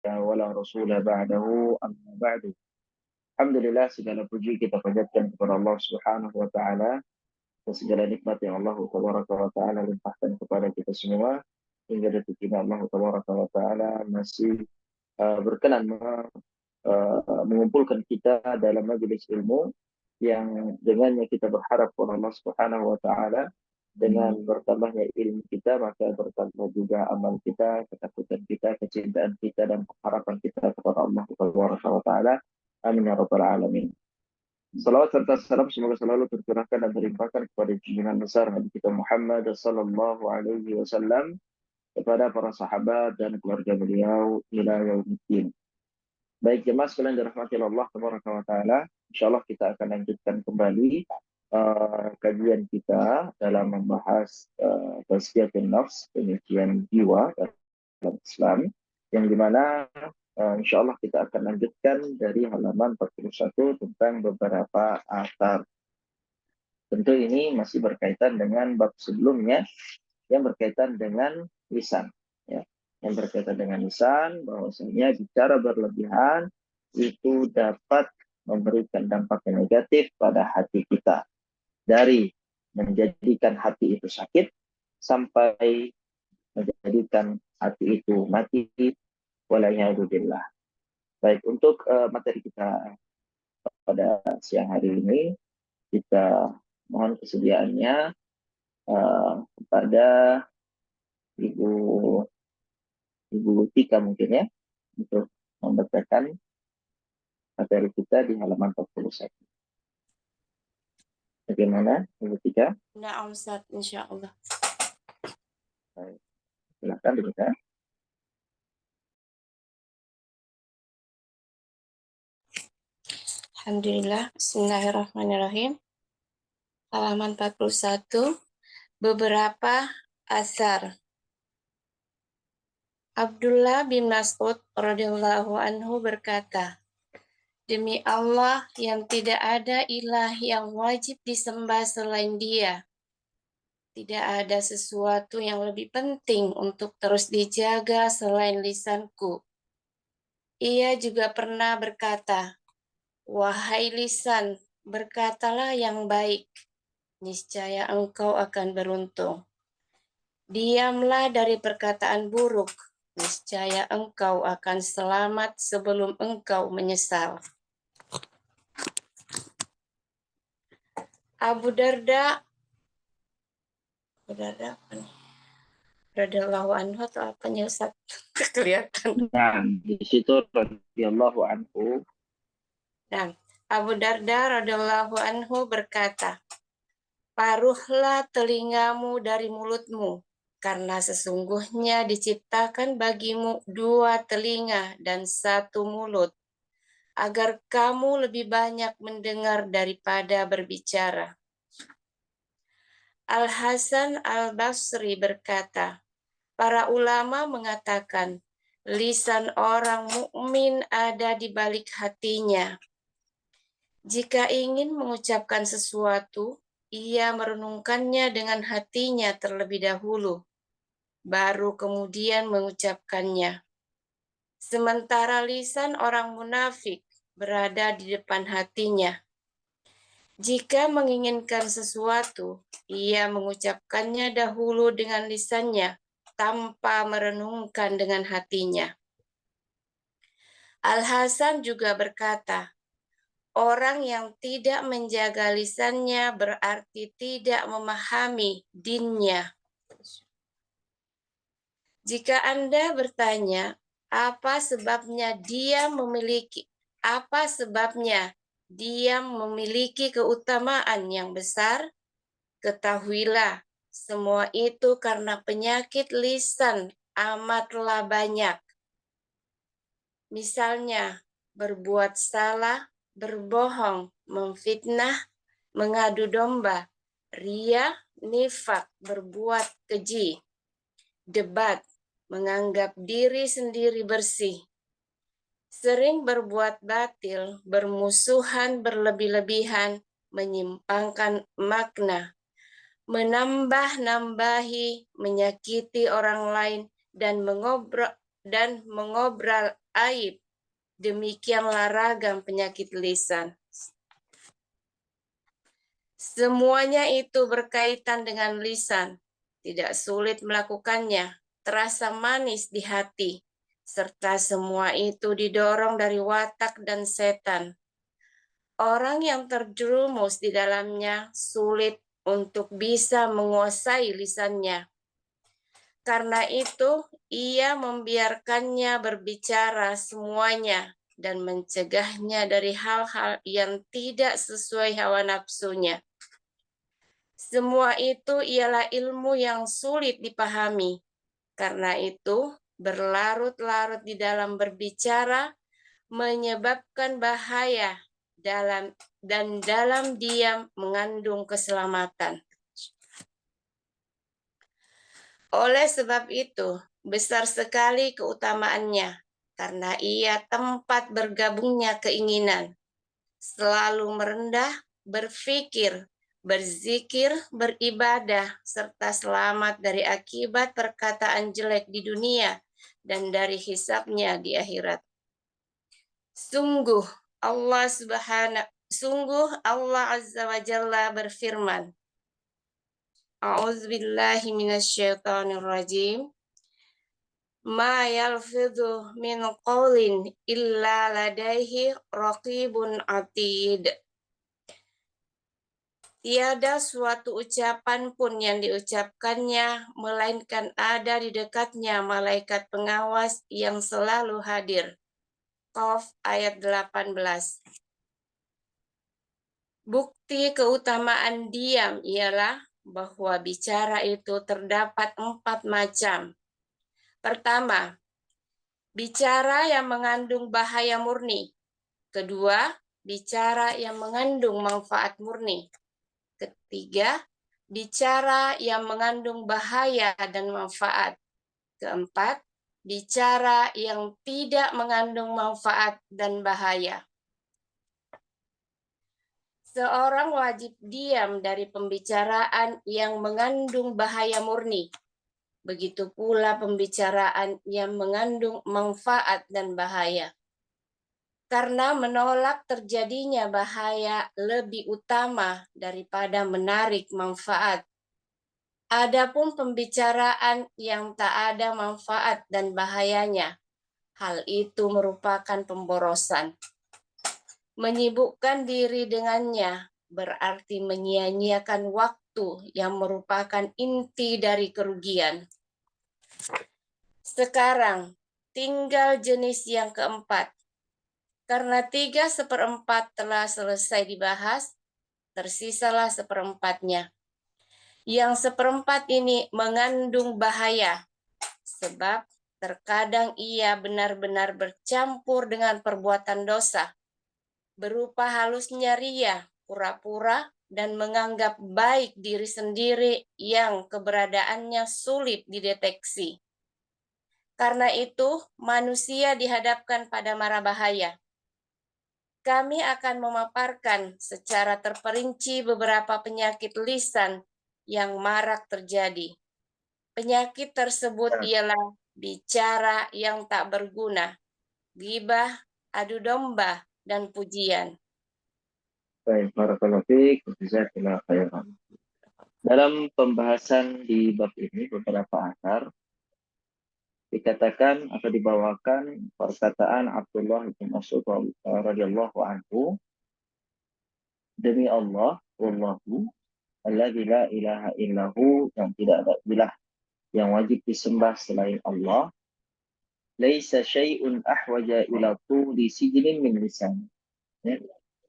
ولا رسول بعده أما بعد. Alhamdulillah, segala puji kita panjatkan kepada Allah Subhanahu wa taala dan segala nikmat yang Allah Tabaraka wa taala limpahkan kepada kita semua hingga detik ini Allah Tabaraka wa taala masih berkenan mengumpulkan kita dalam majelis ilmu yang dengannya kita berharap kepada Allah Subhanahu wa taala. Dengan bertambahnya ilmu kita, maka bertambah juga amal kita, ketakutan kita, kecintaan kita, dan harapan kita kepada Allah Subhanahu wa taala. Amin ya rabbal alamin. Salawat serta salam semoga selalu tercurahkan dan terlimpahkan kepada junjungan besar Nabi kita Muhammad sallallahu alaihi wasallam, kepada para sahabat dan keluarga beliau ila yaumiddin. Baik jemaah sekalian dirahmati Allah Tabaraka wa taala, insyaallah kita akan lanjutkan kembali kajian kita dalam membahas tazkiyatun nafs, penyucian jiwa dalam Islam, yang dimana insyaallah kita akan lanjutkan dari halaman 41 tentang beberapa athar. Tentu ini masih berkaitan dengan bab sebelumnya yang berkaitan dengan lisan, ya. Yang berkaitan dengan lisan, bahwasanya bicara berlebihan itu dapat memberikan dampak negatif pada hati kita, dari menjadikan hati itu sakit sampai menjadikan hati itu mati. Wala'iyadzubillah. Baik, untuk materi kita pada siang hari ini, kita mohon kesediaannya kepada Ibu Tika mungkin ya, untuk membacakan materi kita di halaman 41. Bagaimana, Ibu Tika? Nah, Ustaz, insya Allah. Baik, silakan dibaca. Alhamdulillah, bismillahirrahmanirrahim. Halaman 41, beberapa asar. Abdullah bin Mas'ud radhiyallahu anhu berkata, demi Allah yang tidak ada ilah yang wajib disembah selain Dia, tidak ada sesuatu yang lebih penting untuk terus dijaga selain lisanku. Ia juga pernah berkata, wahai lisan, berkatalah yang baik, niscaya engkau akan beruntung. Diamlah dari perkataan buruk, niscaya engkau akan selamat sebelum engkau menyesal. Abu Darda apa nih? Radhiyallahu anhu atau apa nih Ustaz? Kelihatan. Nah, di situ radhiyallahu anhu. Nah, Abu Darda radhiyallahu anhu berkata, paruhlah telingamu dari mulutmu, karena sesungguhnya diciptakan bagimu 2 telinga dan 1 mulut, agar kamu lebih banyak mendengar daripada berbicara. Al-Hasan Al-Basri berkata, para ulama mengatakan, lisan orang mukmin ada di balik hatinya. Jika ingin mengucapkan sesuatu, ia merenungkannya dengan hatinya terlebih dahulu, baru kemudian mengucapkannya. Sementara lisan orang munafik berada di depan hatinya. Jika menginginkan sesuatu, ia mengucapkannya dahulu dengan lisannya, tanpa merenungkan dengan hatinya. Al-Hasan juga berkata, orang yang tidak menjaga lisannya berarti tidak memahami dinnya. Jika Anda bertanya, apa sebabnya dia memiliki keutamaan yang besar? Ketahuilah, semua itu karena penyakit lisan amatlah banyak. Misalnya, berbuat salah, berbohong, memfitnah, mengadu domba, ria, nifak, berbuat keji, debat, menganggap diri sendiri bersih, sering berbuat batil, bermusuhan berlebih-lebihan, menyimpangkan makna, menambah-nambahi, menyakiti orang lain, dan mengobrol aib. Demikianlah ragam penyakit lisan. Semuanya itu berkaitan dengan lisan. Tidak sulit melakukannya, terasa manis di hati, serta semua itu didorong dari watak dan setan. Orang yang terjerumus di dalamnya sulit untuk bisa menguasai lisannya. Karena itu, ia membiarkannya berbicara semuanya dan mencegahnya dari hal-hal yang tidak sesuai hawa nafsunya. Semua itu ialah ilmu yang sulit dipahami. Karena itu, berlarut-larut di dalam berbicara menyebabkan bahaya dan dalam diam mengandung keselamatan. Oleh sebab itu, besar sekali keutamaannya, karena ia tempat bergabungnya keinginan, selalu merendah, berpikir, berzikir, beribadah, serta selamat dari akibat perkataan jelek di dunia dan dari hisabnya di akhirat. Sungguh Allah Azza wa Jalla berfirman, A'udzubillahi minasyaitonirrajim. Ma yalfidhu min qawlin illa ladaihi raqibun atid. Tiada suatu ucapan pun yang diucapkannya, melainkan ada di dekatnya malaikat pengawas yang selalu hadir. Qaf ayat 18. Bukti keutamaan diam ialah bahwa bicara itu terdapat 4 macam. Pertama, bicara yang mengandung bahaya murni. Kedua, bicara yang mengandung manfaat murni. Ketiga, bicara yang mengandung bahaya dan manfaat. Keempat, bicara yang tidak mengandung manfaat dan bahaya. Seorang wajib diam dari pembicaraan yang mengandung bahaya murni. Begitu pula pembicaraan yang mengandung manfaat dan bahaya. Karena menolak terjadinya bahaya lebih utama daripada menarik manfaat. Adapun pembicaraan yang tak ada manfaat dan bahayanya, hal itu merupakan pemborosan. Menyibukkan diri dengannya berarti menyia-nyiakan waktu yang merupakan inti dari kerugian. Sekarang, tinggal jenis yang keempat. Karena 3/4 telah selesai dibahas, tersisalah 1/4-nya. Yang 1/4 ini mengandung bahaya, sebab terkadang ia benar-benar bercampur dengan perbuatan dosa, berupa halusnya ria, pura-pura, dan menganggap baik diri sendiri yang keberadaannya sulit dideteksi. Karena itu, manusia dihadapkan pada mara bahaya. Kami akan memaparkan secara terperinci beberapa penyakit lisan yang marak terjadi. Penyakit tersebut ialah bicara yang tak berguna, ghibah, adu domba, dan pujian. Baik, barakallahu fiik, jazakallahu khairan. Dalam pembahasan di bab ini beberapa akar dikatakan atau dibawakan perkataan Abdullah bin Mas'ud radhiyallahu anhu, demi Allah, wallahu alladzi la ilaha illahu, yang tidak ada ilah yang wajib disembah selain Allah, laisa syai'un ahwaja ila tuli sijnin min lisan. Ya.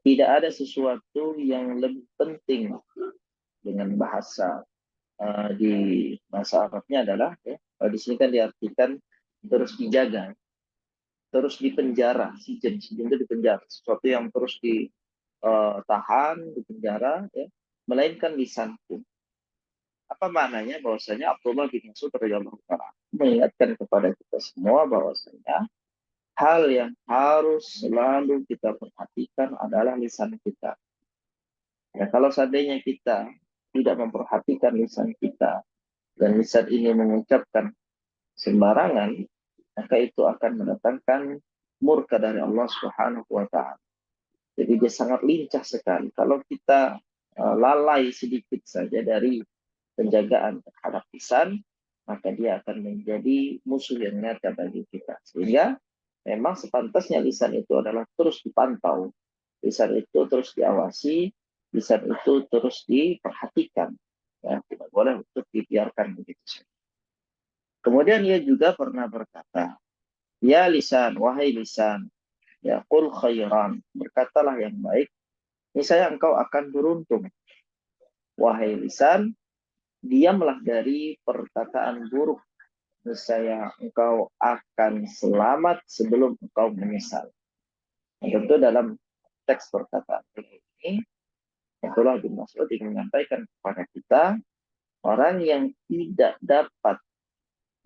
Tidak ada sesuatu yang lebih penting dengan bahasa di bahasa Arabnya adalah di sini kan diartikan terus dijaga, terus dipenjara, sijin itu dipenjara, sesuatu yang terus ditahan, dipenjara, ya, melainkan lisanku. Apa maknanya? Bahwasanya Abdullah bin Mas'ud radhiyallahu anhu mengingatkan kepada kita semua bahwasanya hal yang harus selalu kita perhatikan adalah lisan kita. Ya, kalau seandainya kita tidak memperhatikan lisan kita dan lisan ini mengucapkan sembarangan, maka itu akan mendatangkan murka dari Allah Subhanahu wa taala. Jadi dia sangat lincah sekali. Kalau kita lalai sedikit saja dari penjagaan terhadap lisan, maka dia akan menjadi musuh yang nyata bagi kita. Sehingga memang sepantasnya lisan itu adalah terus dipantau, lisan itu terus diawasi, lisan itu terus diperhatikan. Ya, tidak boleh untuk dibiarkan begitu saja. Kemudian ia juga pernah berkata, ya lisan, wahai lisan, ya qul khairan, berkatalah yang baik, niscaya engkau akan beruntung. Wahai lisan, diamlah dari perkataan buruk, niscaya engkau akan selamat sebelum engkau menyesal. Nah, tentu dalam teks perkataan ini, Abdullah bin Mas'ud ingin menyampaikan kepada kita, orang yang tidak dapat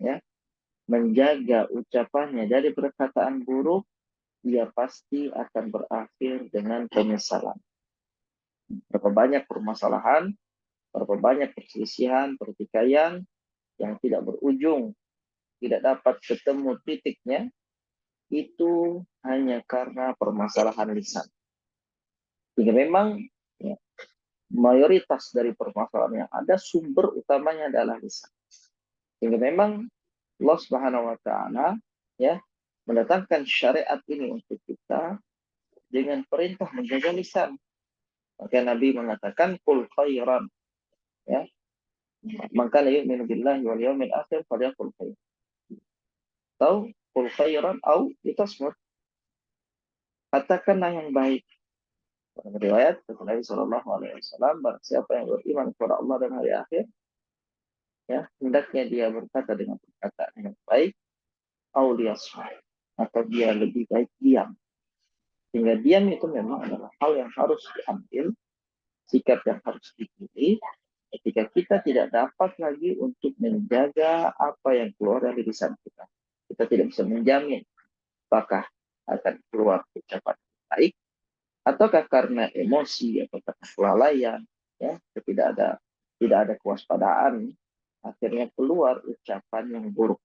ya menjaga ucapannya dari perkataan buruk, dia pasti akan berakhir dengan penyesalan. Berapa banyak permasalahan, berapa banyak perselisihan, pertikaian yang tidak berujung, tidak dapat ketemu titiknya, itu hanya karena permasalahan lisan. Jadi memang ya, mayoritas dari permasalahan yang ada, sumber utamanya adalah lisan. Sehingga memang Allah Subhanahu wa taala ya mendatangkan syariat ini untuk kita dengan perintah menjaga lisan. Maka Nabi mengatakan qul khairan ya. Maka la yu'minu billahi wal yawmil akhir falyaqul khairan. Atau qul khairan au litasmut. Katakanlah yang baik. Dalam riwayat Nabi Shallallahu Alaihi Wasallam, barang siapa yang beriman kepada Allah dan hari akhir, ya hendaknya dia berkata dengan perkataan yang baik, au liyasmut, atau dia lebih baik diam. Sehingga diam itu memang adalah hal yang harus diambil, sikap yang harus dipilih ketika kita tidak dapat lagi untuk menjaga apa yang keluar dari lisan kita. Kita tidak bisa menjamin apakah akan keluar ucapan baik ataukah karena emosi atau karena kelalaian, ya tidak ada kewaspadaan, akhirnya keluar ucapan yang buruk.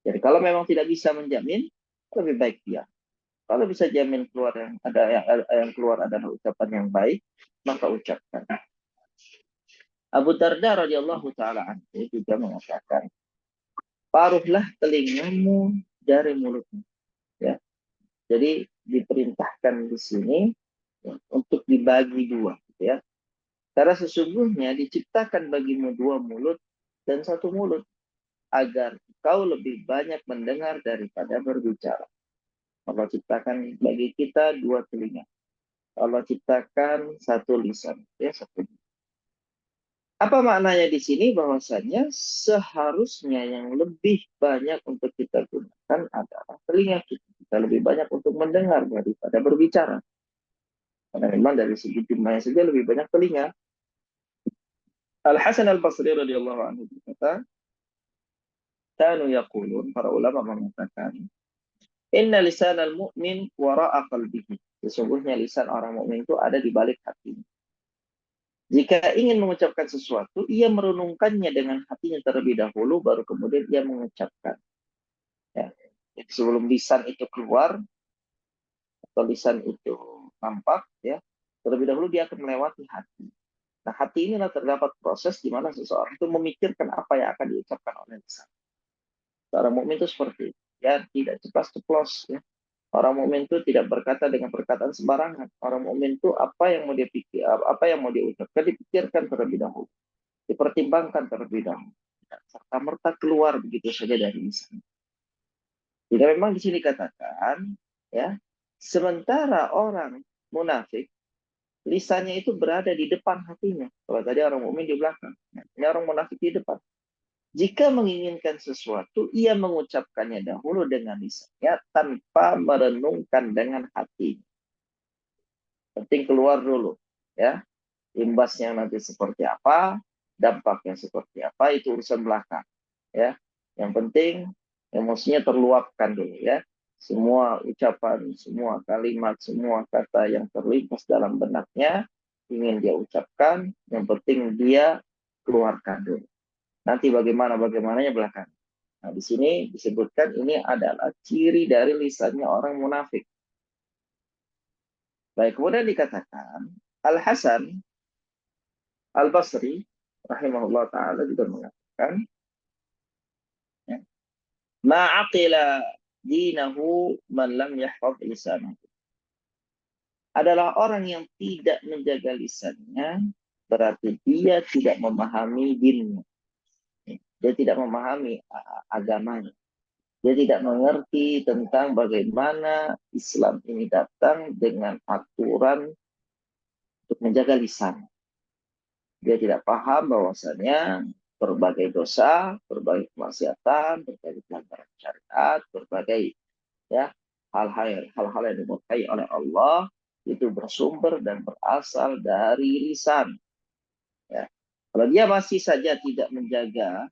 Jadi kalau memang tidak bisa menjamin, lebih baik diam. Kalau bisa jamin keluar yang keluar adalah ucapan yang baik, maka ucapkan. Abu Darda radhiyallahu taala anhu juga mengatakan, paruhlah telingamu dari mulutmu. Ya. Jadi diperintahkan di sini ya, untuk dibagi dua, ya. Karena sesungguhnya diciptakan bagimu dua mulut dan satu mulut agar kau lebih banyak mendengar daripada berbicara. Allah ciptakan bagi kita dua telinga. Allah ciptakan satu lisan, ya satu. Apa maknanya di sini? Bahwasanya seharusnya yang lebih banyak untuk kita gunakan adalah telinga kita. Kita lebih banyak untuk mendengar daripada berbicara. Karena memang dari segi jumlahnya saja lebih banyak telinga. Al-Hasan Al-Basri radhiyallahu anhu berkata, kanu yaqulun, para ulama mengatakan, inna lisanal mu'min wara'a qalbihi. Sesungguhnya lisan orang mukmin itu ada di balik hatinya. Jika ingin mengucapkan sesuatu, ia merenungkannya dengan hatinya terlebih dahulu, baru kemudian ia mengucapkan. Ya. Jadi sebelum lisan itu keluar, atau lisan itu nampak, ya, terlebih dahulu dia akan melewati hati. Nah, hati inilah terdapat proses di mana seseorang itu memikirkan apa yang akan diucapkan oleh lisan. Orang mukmin itu seperti itu, ya, tidak ceplas-ceplos, ya. Orang mukmin itu tidak berkata dengan perkataan sembarangan. Orang mukmin itu apa yang mau dia pikir, apa yang mau diucapkan dipikirkan terlebih dahulu, dipertimbangkan terlebih dahulu. Serta merta keluar begitu saja dari lisan. Jika memang di sini katakan, ya, sementara orang munafik lisannya itu berada di depan hatinya. Kalau tadi orang mukmin di belakang, ini orang munafik di depan. Jika menginginkan sesuatu, ia mengucapkannya dahulu dengan lisannya tanpa merenungkan dengan hati. Penting keluar dulu, ya. Imbasnya nanti seperti apa, dampaknya seperti apa, itu urusan belakang, ya. Yang penting emosinya terluapkan dulu, ya. Semua ucapan, semua kalimat, semua kata yang terlintas dalam benaknya ingin dia ucapkan, yang penting dia keluarkan dulu. Nanti bagaimananya belakang. Nah, di sini disebutkan ini adalah ciri dari lisannya orang munafik. Baik, kemudian dikatakan Al-Hasan Al-Basri rahimahullah taala juga mengatakan, ya, ma'aqila dinahu man lam yahfaz lisanahu. Adalah orang yang tidak menjaga lisannya, berarti dia tidak memahami dinnya. Dia tidak memahami agamanya. Dia tidak mengerti tentang bagaimana Islam ini datang dengan aturan untuk menjaga lisan. Dia tidak paham bahwasannya berbagai dosa, berbagai kemaksiatan, berbagai pelanggaran syariat, berbagai, ya, hal-hal yang dimurkai oleh Allah itu bersumber dan berasal dari lisan. Ya. Kalau dia masih saja tidak menjaga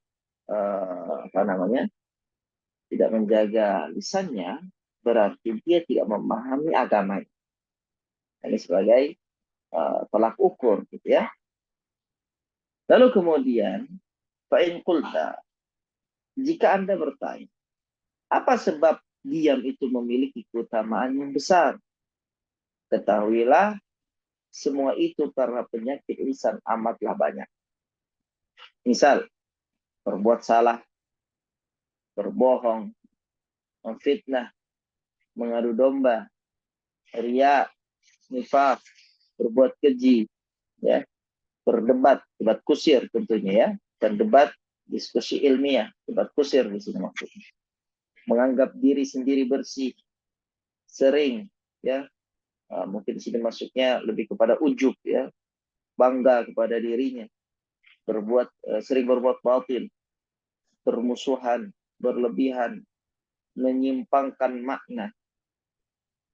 tidak menjaga lisannya, berarti dia tidak memahami agama. Ini sebagai tolak ukur, gitu ya. Lalu kemudian, fa'in qulta, jika Anda bertanya, apa sebab diam itu memiliki keutamaan yang besar? Ketahuilah, semua itu karena penyakit lisan amatlah banyak. Misal, berbuat salah, berbohong, memfitnah, mengadu domba, riya, nifaq, berbuat keji, ya, berdebat, debat kusir tentunya, ya, dan debat diskusi ilmiah, debat kusir di sini maksudnya. Menganggap diri sendiri bersih, sering, ya, mungkin di sini masuknya lebih kepada ujub, ya, bangga kepada dirinya, sering berbuat batil, bermusuhan, berlebihan, menyimpangkan makna,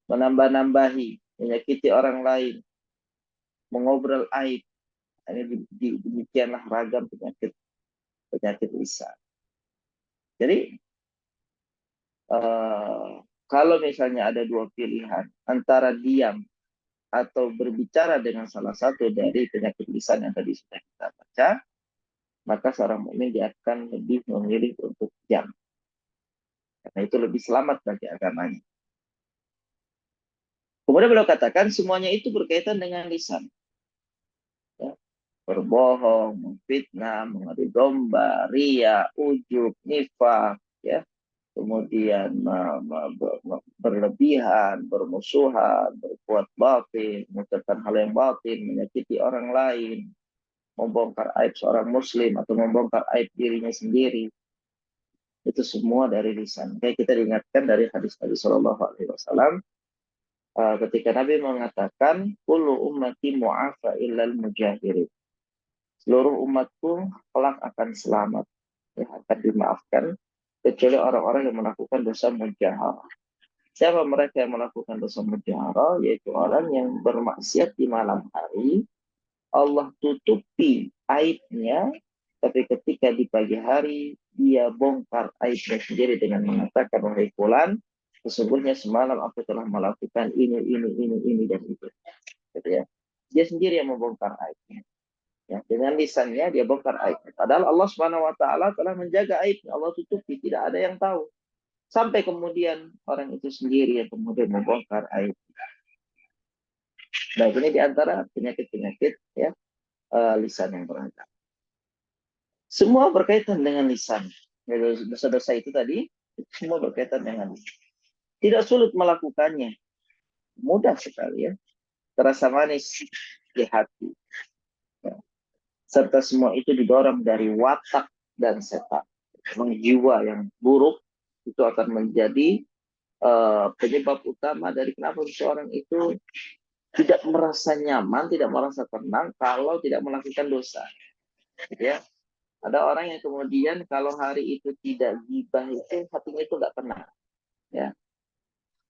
menambah-nambahi, menyakiti orang lain, mengobrol aib. Ini demikianlah ragam penyakit lisan. Jadi kalau misalnya ada dua pilihan antara diam atau berbicara dengan salah satu dari penyakit lisan yang tadi sudah kita baca, maka seorang mukmin dia akan lebih memilih untuk diam. Karena itu lebih selamat bagi agamanya. Kemudian beliau katakan semuanya itu berkaitan dengan lisan. Ya. Berbohong, memfitnah, mengadu domba, ria, ujub, nifaq, ya. Kemudian berlebihan, bermusuhan, berbuat batil, mengucapkan hal yang batil, menyakiti orang lain, membongkar aib seorang muslim atau membongkar aib dirinya sendiri. Itu semua dari lisan. Kayak kita diingatkan dari hadis Nabi Shallallahu Alaihi Wasallam ketika Nabi mengatakan, "Kullu ummati mu'afa illal mujahirin." Seluruh umatku kelak akan selamat, ya, akan dimaafkan kecuali orang-orang yang melakukan dosa mujaharah. Siapa mereka yang melakukan dosa mujaharah? Yaitu orang yang bermaksiat di malam hari, Allah tutupi aibnya, tapi ketika di pagi hari dia bongkar aibnya sendiri dengan mengatakan, wahai fulan, sesungguhnya semalam aku telah melakukan ini dan itu. Gitu ya. Dia sendiri yang membongkar aibnya. Ya, dengan lisannya dia bongkar aibnya. Padahal Allah Subhanahu Wa Taala telah menjaga aibnya. Allah tutupi, tidak ada yang tahu. Sampai kemudian orang itu sendiri yang kemudian membongkar aib. Nah, ini diantara penyakit-penyakit, ya, lisan yang beragam. Semua berkaitan dengan lisan. Dosa-dosa itu tadi, semua berkaitan dengan lisan. Tidak sulit melakukannya. Mudah sekali, ya. Terasa manis di hati. Ya. Serta semua itu didorong dari watak dan setan. Jiwa yang buruk itu akan menjadi penyebab utama dari kenapa seseorang itu tidak merasa nyaman, tidak merasa tenang kalau tidak melakukan dosa. Gitu ya. Ada orang yang kemudian kalau hari itu tidak gibah itu hatinya itu nggak tenang. Ya.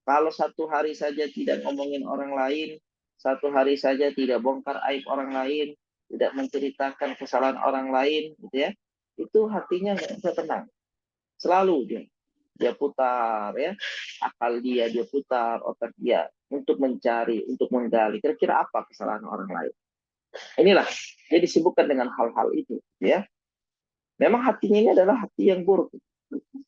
Kalau satu hari saja tidak ngomongin orang lain, satu hari saja tidak bongkar aib orang lain, tidak menceritakan kesalahan orang lain, gitu ya, itu hatinya nggak bisa tenang. Selalu dia putar, ya, akal dia putar, otak dia untuk mencari, untuk menggali kira-kira apa kesalahan orang lain. Inilah dia disibukkan dengan hal-hal itu, ya. Memang hatinya ini adalah hati yang buruk,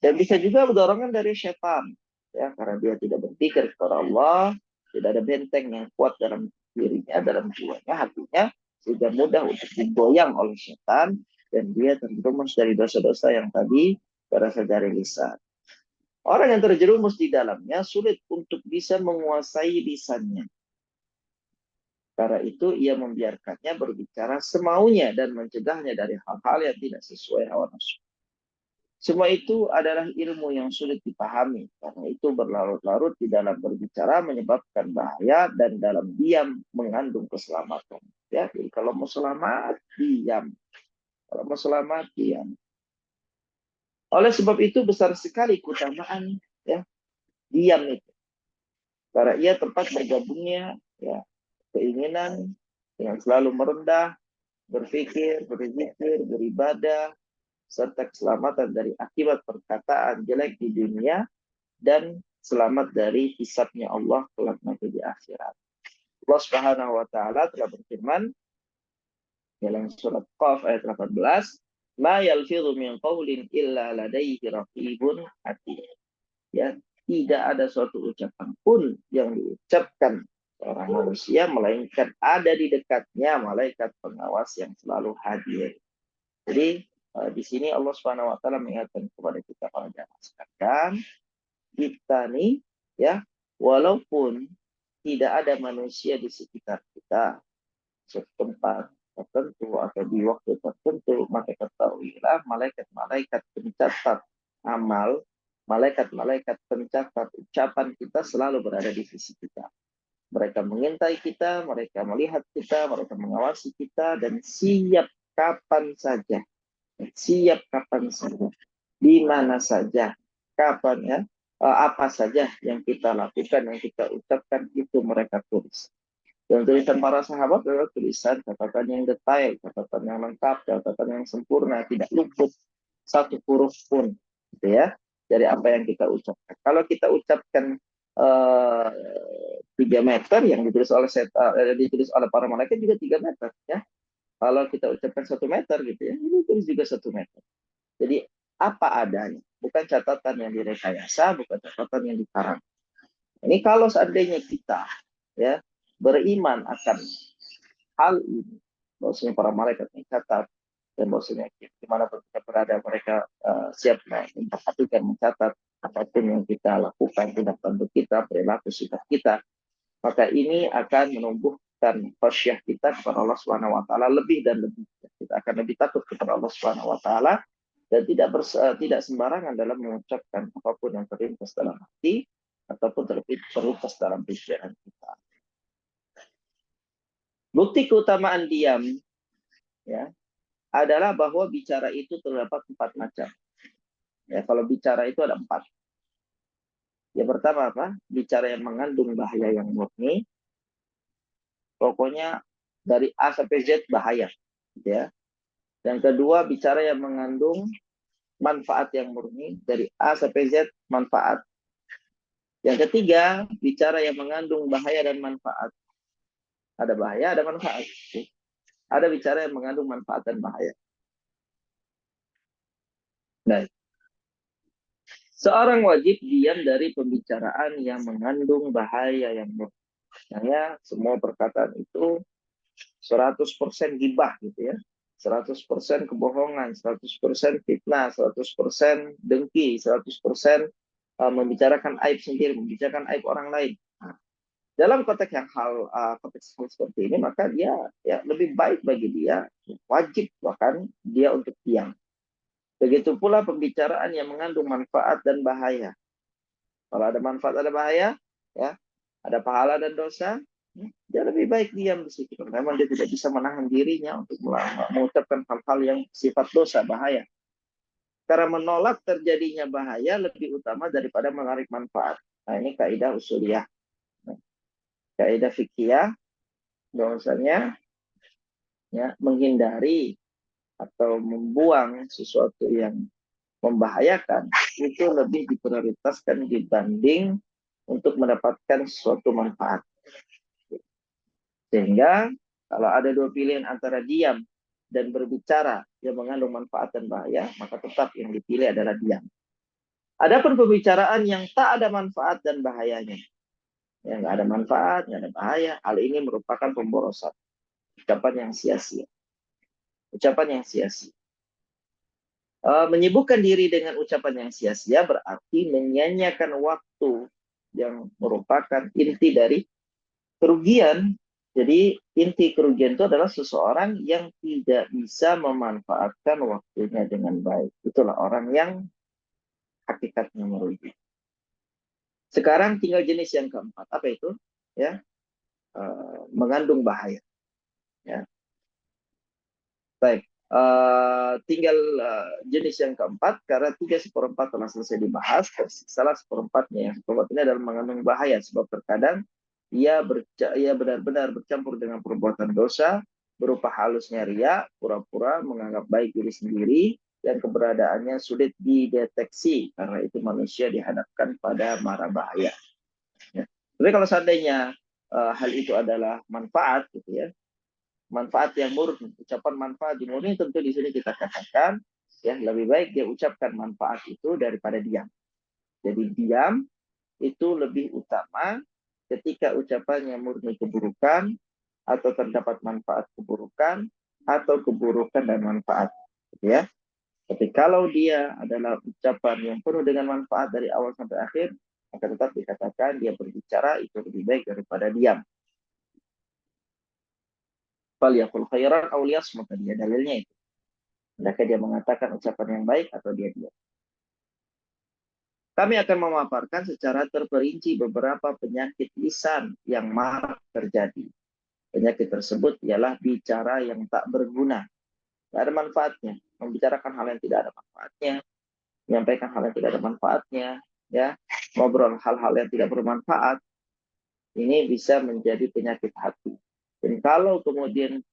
Dan bisa juga dorongan dari setan, ya, karena dia tidak berpikir kepada Allah, tidak ada benteng yang kuat dalam dirinya, dalam jiwanya, hatinya, sehingga mudah untuk digoyang oleh setan, dan dia terjerumus dari dosa-dosa yang tadi berasal dari lisan. Orang yang terjerumus di dalamnya sulit untuk bisa menguasai lisannya. Karena itu ia membiarkannya berbicara semaunya dan mencegahnya dari hal-hal yang tidak sesuai hawa nafsu. Semua itu adalah ilmu yang sulit dipahami. Karena itu berlarut-larut di dalam berbicara menyebabkan bahaya dan dalam diam mengandung keselamatan. Ya, jadi kalau mau selamat, diam. Kalau mau selamat, diam. Oleh sebab itu besar sekali keutamaan ya diam itu. Karena ia tempat bergabungnya ya keinginan dengan selalu merendah, berpikir, berzikir, beribadah, serta keselamatan dari akibat perkataan jelek di dunia dan selamat dari hisabnya Allah kelak nanti di akhirat. Allah Subhanahu wa taala telah berfirman dalam surat Qaf ayat 18, "Ma yalfidhu min qawlin illa ladaihi raqibun atid." Ya, tidak ada suatu ucapan pun yang diucapkan seorang manusia melainkan ada di dekatnya malaikat pengawas yang selalu hadir. Jadi di sini Allah Subhanahu wa taala mengingatkan kepada kita para jamaah sekalian, kita nih ya, walaupun tidak ada manusia di sekitar kita, setempat tertentu atau di waktu tertentu, maka ketahuilah malaikat-malaikat pencatat amal, malaikat-malaikat pencatat ucapan kita selalu berada di sisi kita. Mereka mengintai kita, mereka melihat kita, mereka mengawasi kita, dan siap kapan saja, di mana saja, kapan ya, apa saja yang kita lakukan, yang kita ucapkan itu mereka tulis. Dan tulisan para sahabat adalah tulisan catatan yang detail, catatan yang lengkap, catatan yang sempurna, tidak luput satu huruf pun, gitu ya, dari apa yang kita ucapkan. Kalau kita ucapkan 3 meter yang ditulis oleh para malaikat juga 3 meter, ya. Kalau kita ucapkan 1 meter, gitu ya, ini tulis juga 1 meter. Jadi apa adanya, bukan catatan yang direkayasa, bukan catatan yang dikarang. Ini kalau seandainya kita ya beriman akan hal ini, bahwasanya para malaikat mencatat dan bahwasanya dimanapun kita berada mereka siap memperhatikan, mencatat apapun yang kita lakukan, tindak tanduk kita, perilaku sikap kita, maka ini akan menumbuhkan khasyah kita kepada Allah Subhanahu wa taala lebih dan lebih. Kita akan lebih takut kepada Allah Subhanahu wa taala dan tidak sembarangan dalam mengucapkan apapun yang terlintas dalam hati ataupun terlintas dalam pikiran kita. Bukti keutamaan diam ya adalah bahwa bicara itu terdapat 4 macam. Ya, kalau bicara itu ada 4. Yang pertama apa? Bicara yang mengandung bahaya yang murni. Pokoknya dari A sampai Z bahaya, ya. Yang kedua, bicara yang mengandung manfaat yang murni, dari A sampai Z manfaat. Yang ketiga, bicara yang mengandung bahaya dan manfaat. Ada bahaya, ada manfaat. Ada bicara yang mengandung manfaat dan bahaya. Baik. Seorang wajib diam dari pembicaraan yang mengandung bahaya yang murni. Misalnya semua perkataan itu 100% gibah gitu ya. 100% kebohongan, 100% fitnah, 100% dengki, 100% membicarakan aib sendiri, membicarakan aib orang lain. Nah, dalam konteks konteks hal seperti ini, maka dia ya lebih baik bagi dia, wajib bahkan dia untuk diam. Begitu pula pembicaraan yang mengandung manfaat dan bahaya. Kalau ada manfaat ada bahaya, ya, ada pahala dan dosa, dia lebih baik diam di situ. Memang dia tidak bisa menahan dirinya untuk mengucapkan hal-hal yang sifat dosa, bahaya. Karena menolak terjadinya bahaya lebih utama daripada menarik manfaat. Nah, ini kaidah usuliyah. Kaidah fikih bahwasanya ya, menghindari atau membuang sesuatu yang membahayakan itu lebih diprioritaskan dibanding untuk mendapatkan suatu manfaat. Sehingga kalau ada 2 pilihan antara diam dan berbicara yang mengandung manfaat dan bahaya, maka tetap yang dipilih adalah diam. Adapun pembicaraan yang tak ada manfaat dan bahayanya, yang nggak ada manfaat, nggak ada bahaya, hal ini merupakan pemborosan, ucapan yang sia-sia, ucapan yang sia-sia. Menyibukkan diri dengan ucapan yang sia-sia berarti menyanyiakan waktu yang merupakan inti dari kerugian. Jadi inti kerugian itu adalah seseorang yang tidak bisa memanfaatkan waktunya dengan baik. Itulah orang yang hakikatnya merugi. Sekarang tinggal jenis yang keempat. Apa itu? Ya, mengandung bahaya. Ya. Baik. Tinggal jenis yang keempat, karena 3/4 telah selesai dibahas, salah seperempatnya. Yang seperempat ini adalah mengandung bahaya, sebab terkadang ia benar-benar bercampur dengan perbuatan dosa, berupa halusnya ria, pura-pura menganggap baik diri sendiri, dan keberadaannya sulit dideteksi, karena itu manusia dihadapkan pada mara bahaya. Ya. Tapi kalau seandainya hal itu adalah manfaat, gitu ya, manfaat yang murni, ucapan manfaat yang murni, tentu di sini kita katakan ya lebih baik dia ucapkan manfaat itu daripada diam. Jadi diam itu lebih utama ketika ucapannya murni keburukan atau terdapat manfaat keburukan atau keburukan dan manfaat, gitu ya. Tapi kalau dia adalah ucapan yang penuh dengan manfaat dari awal sampai akhir, maka tetap dikatakan dia berbicara itu lebih baik daripada diam. Falyaqul khairan aw liyasmut, dia dalilnya itu. Hendaknya dia mengatakan ucapan yang baik atau dia diam. Kami akan memaparkan secara terperinci beberapa penyakit lisan yang marak terjadi. Penyakit tersebut ialah bicara yang tak berguna. Tidak ada manfaatnya. Membicarakan hal yang tidak ada manfaatnya. Menyampaikan hal yang tidak ada manfaatnya. Ya, ngobrol hal-hal yang tidak bermanfaat. Ini bisa menjadi penyakit hati. Dan kalau kemudian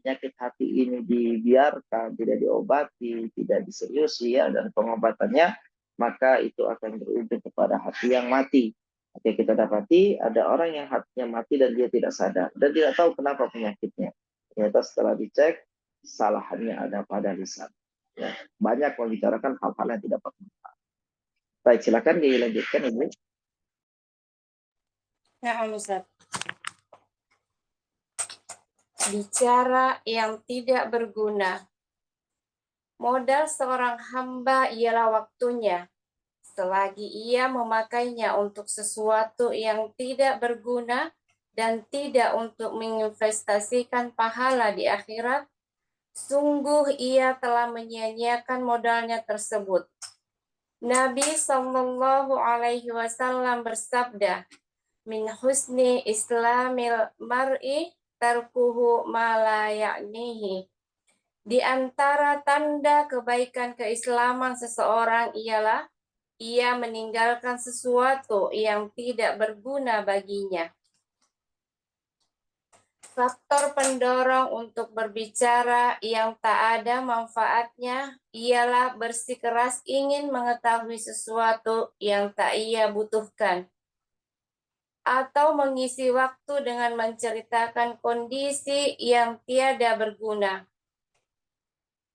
penyakit hati ini dibiarkan, tidak diobati, tidak diseriusi ya, dan pengobatannya, maka itu akan berujung kepada hati yang mati. Oke, kita dapati ada orang yang hatinya mati dan dia tidak sadar dan tidak tahu kenapa penyakitnya. Ternyata setelah dicek, kesalahannya ada pada lisan. Ya, banyak membicarakan hal-hal yang tidak bermanfaat. Baik, silakan dilanjutkan Ibu. Nah, Ustaz. Bicara yang tidak berguna. Modal seorang hamba ialah waktunya. Selagi ia memakainya untuk sesuatu yang tidak berguna dan tidak untuk menginvestasikan pahala di akhirat, sungguh ia telah menyia-nyiakan modalnya tersebut. Nabi Shallallahu Alaihi Wasallam bersabda, "Min husni islamil mar'i tarkuhu ma la ya'nihi." Di antara tanda kebaikan keislaman seseorang ialah ia meninggalkan sesuatu yang tidak berguna baginya. Faktor pendorong untuk berbicara yang tak ada manfaatnya ialah bersikeras ingin mengetahui sesuatu yang tak ia butuhkan, atau mengisi waktu dengan menceritakan kondisi yang tiada berguna.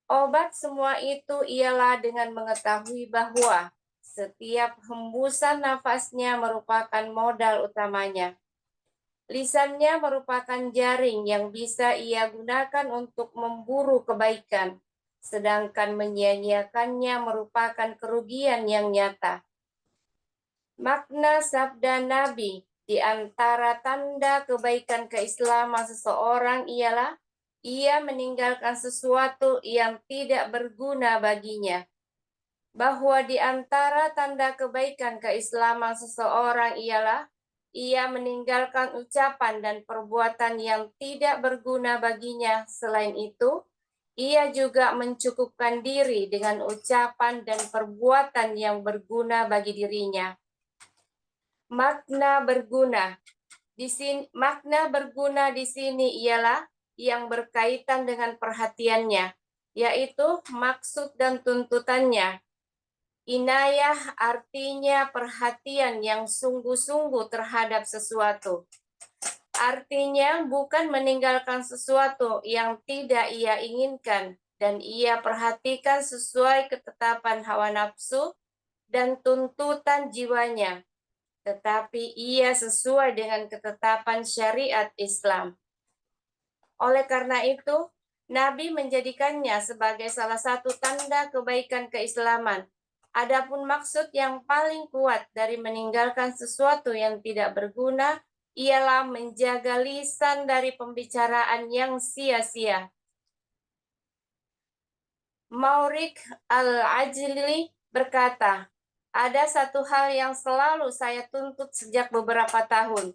Obat semua itu ialah dengan mengetahui bahwa setiap hembusan nafasnya merupakan modal utamanya. Lisannya merupakan jaring yang bisa ia gunakan untuk memburu kebaikan, sedangkan menyia-nyiakannya merupakan kerugian yang nyata. Makna sabda Nabi di antara tanda kebaikan keislaman seseorang ialah ia meninggalkan sesuatu yang tidak berguna baginya. Bahwa di antara tanda kebaikan keislaman seseorang ialah ia meninggalkan ucapan dan perbuatan yang tidak berguna baginya. Selain itu, ia juga mencukupkan diri dengan ucapan dan perbuatan yang berguna bagi dirinya. Makna berguna di sini ialah yang berkaitan dengan perhatiannya, yaitu maksud dan tuntutannya. Inayah artinya perhatian yang sungguh-sungguh terhadap sesuatu. Artinya bukan meninggalkan sesuatu yang tidak ia inginkan dan ia perhatikan sesuai ketetapan hawa nafsu dan tuntutan jiwanya, tetapi ia sesuai dengan ketetapan syariat Islam. Oleh karena itu, Nabi menjadikannya sebagai salah satu tanda kebaikan keislaman. Adapun maksud yang paling kuat dari meninggalkan sesuatu yang tidak berguna ialah menjaga lisan dari pembicaraan yang sia-sia. Maurik Al-Ajli berkata, ada satu hal yang selalu saya tuntut sejak beberapa tahun,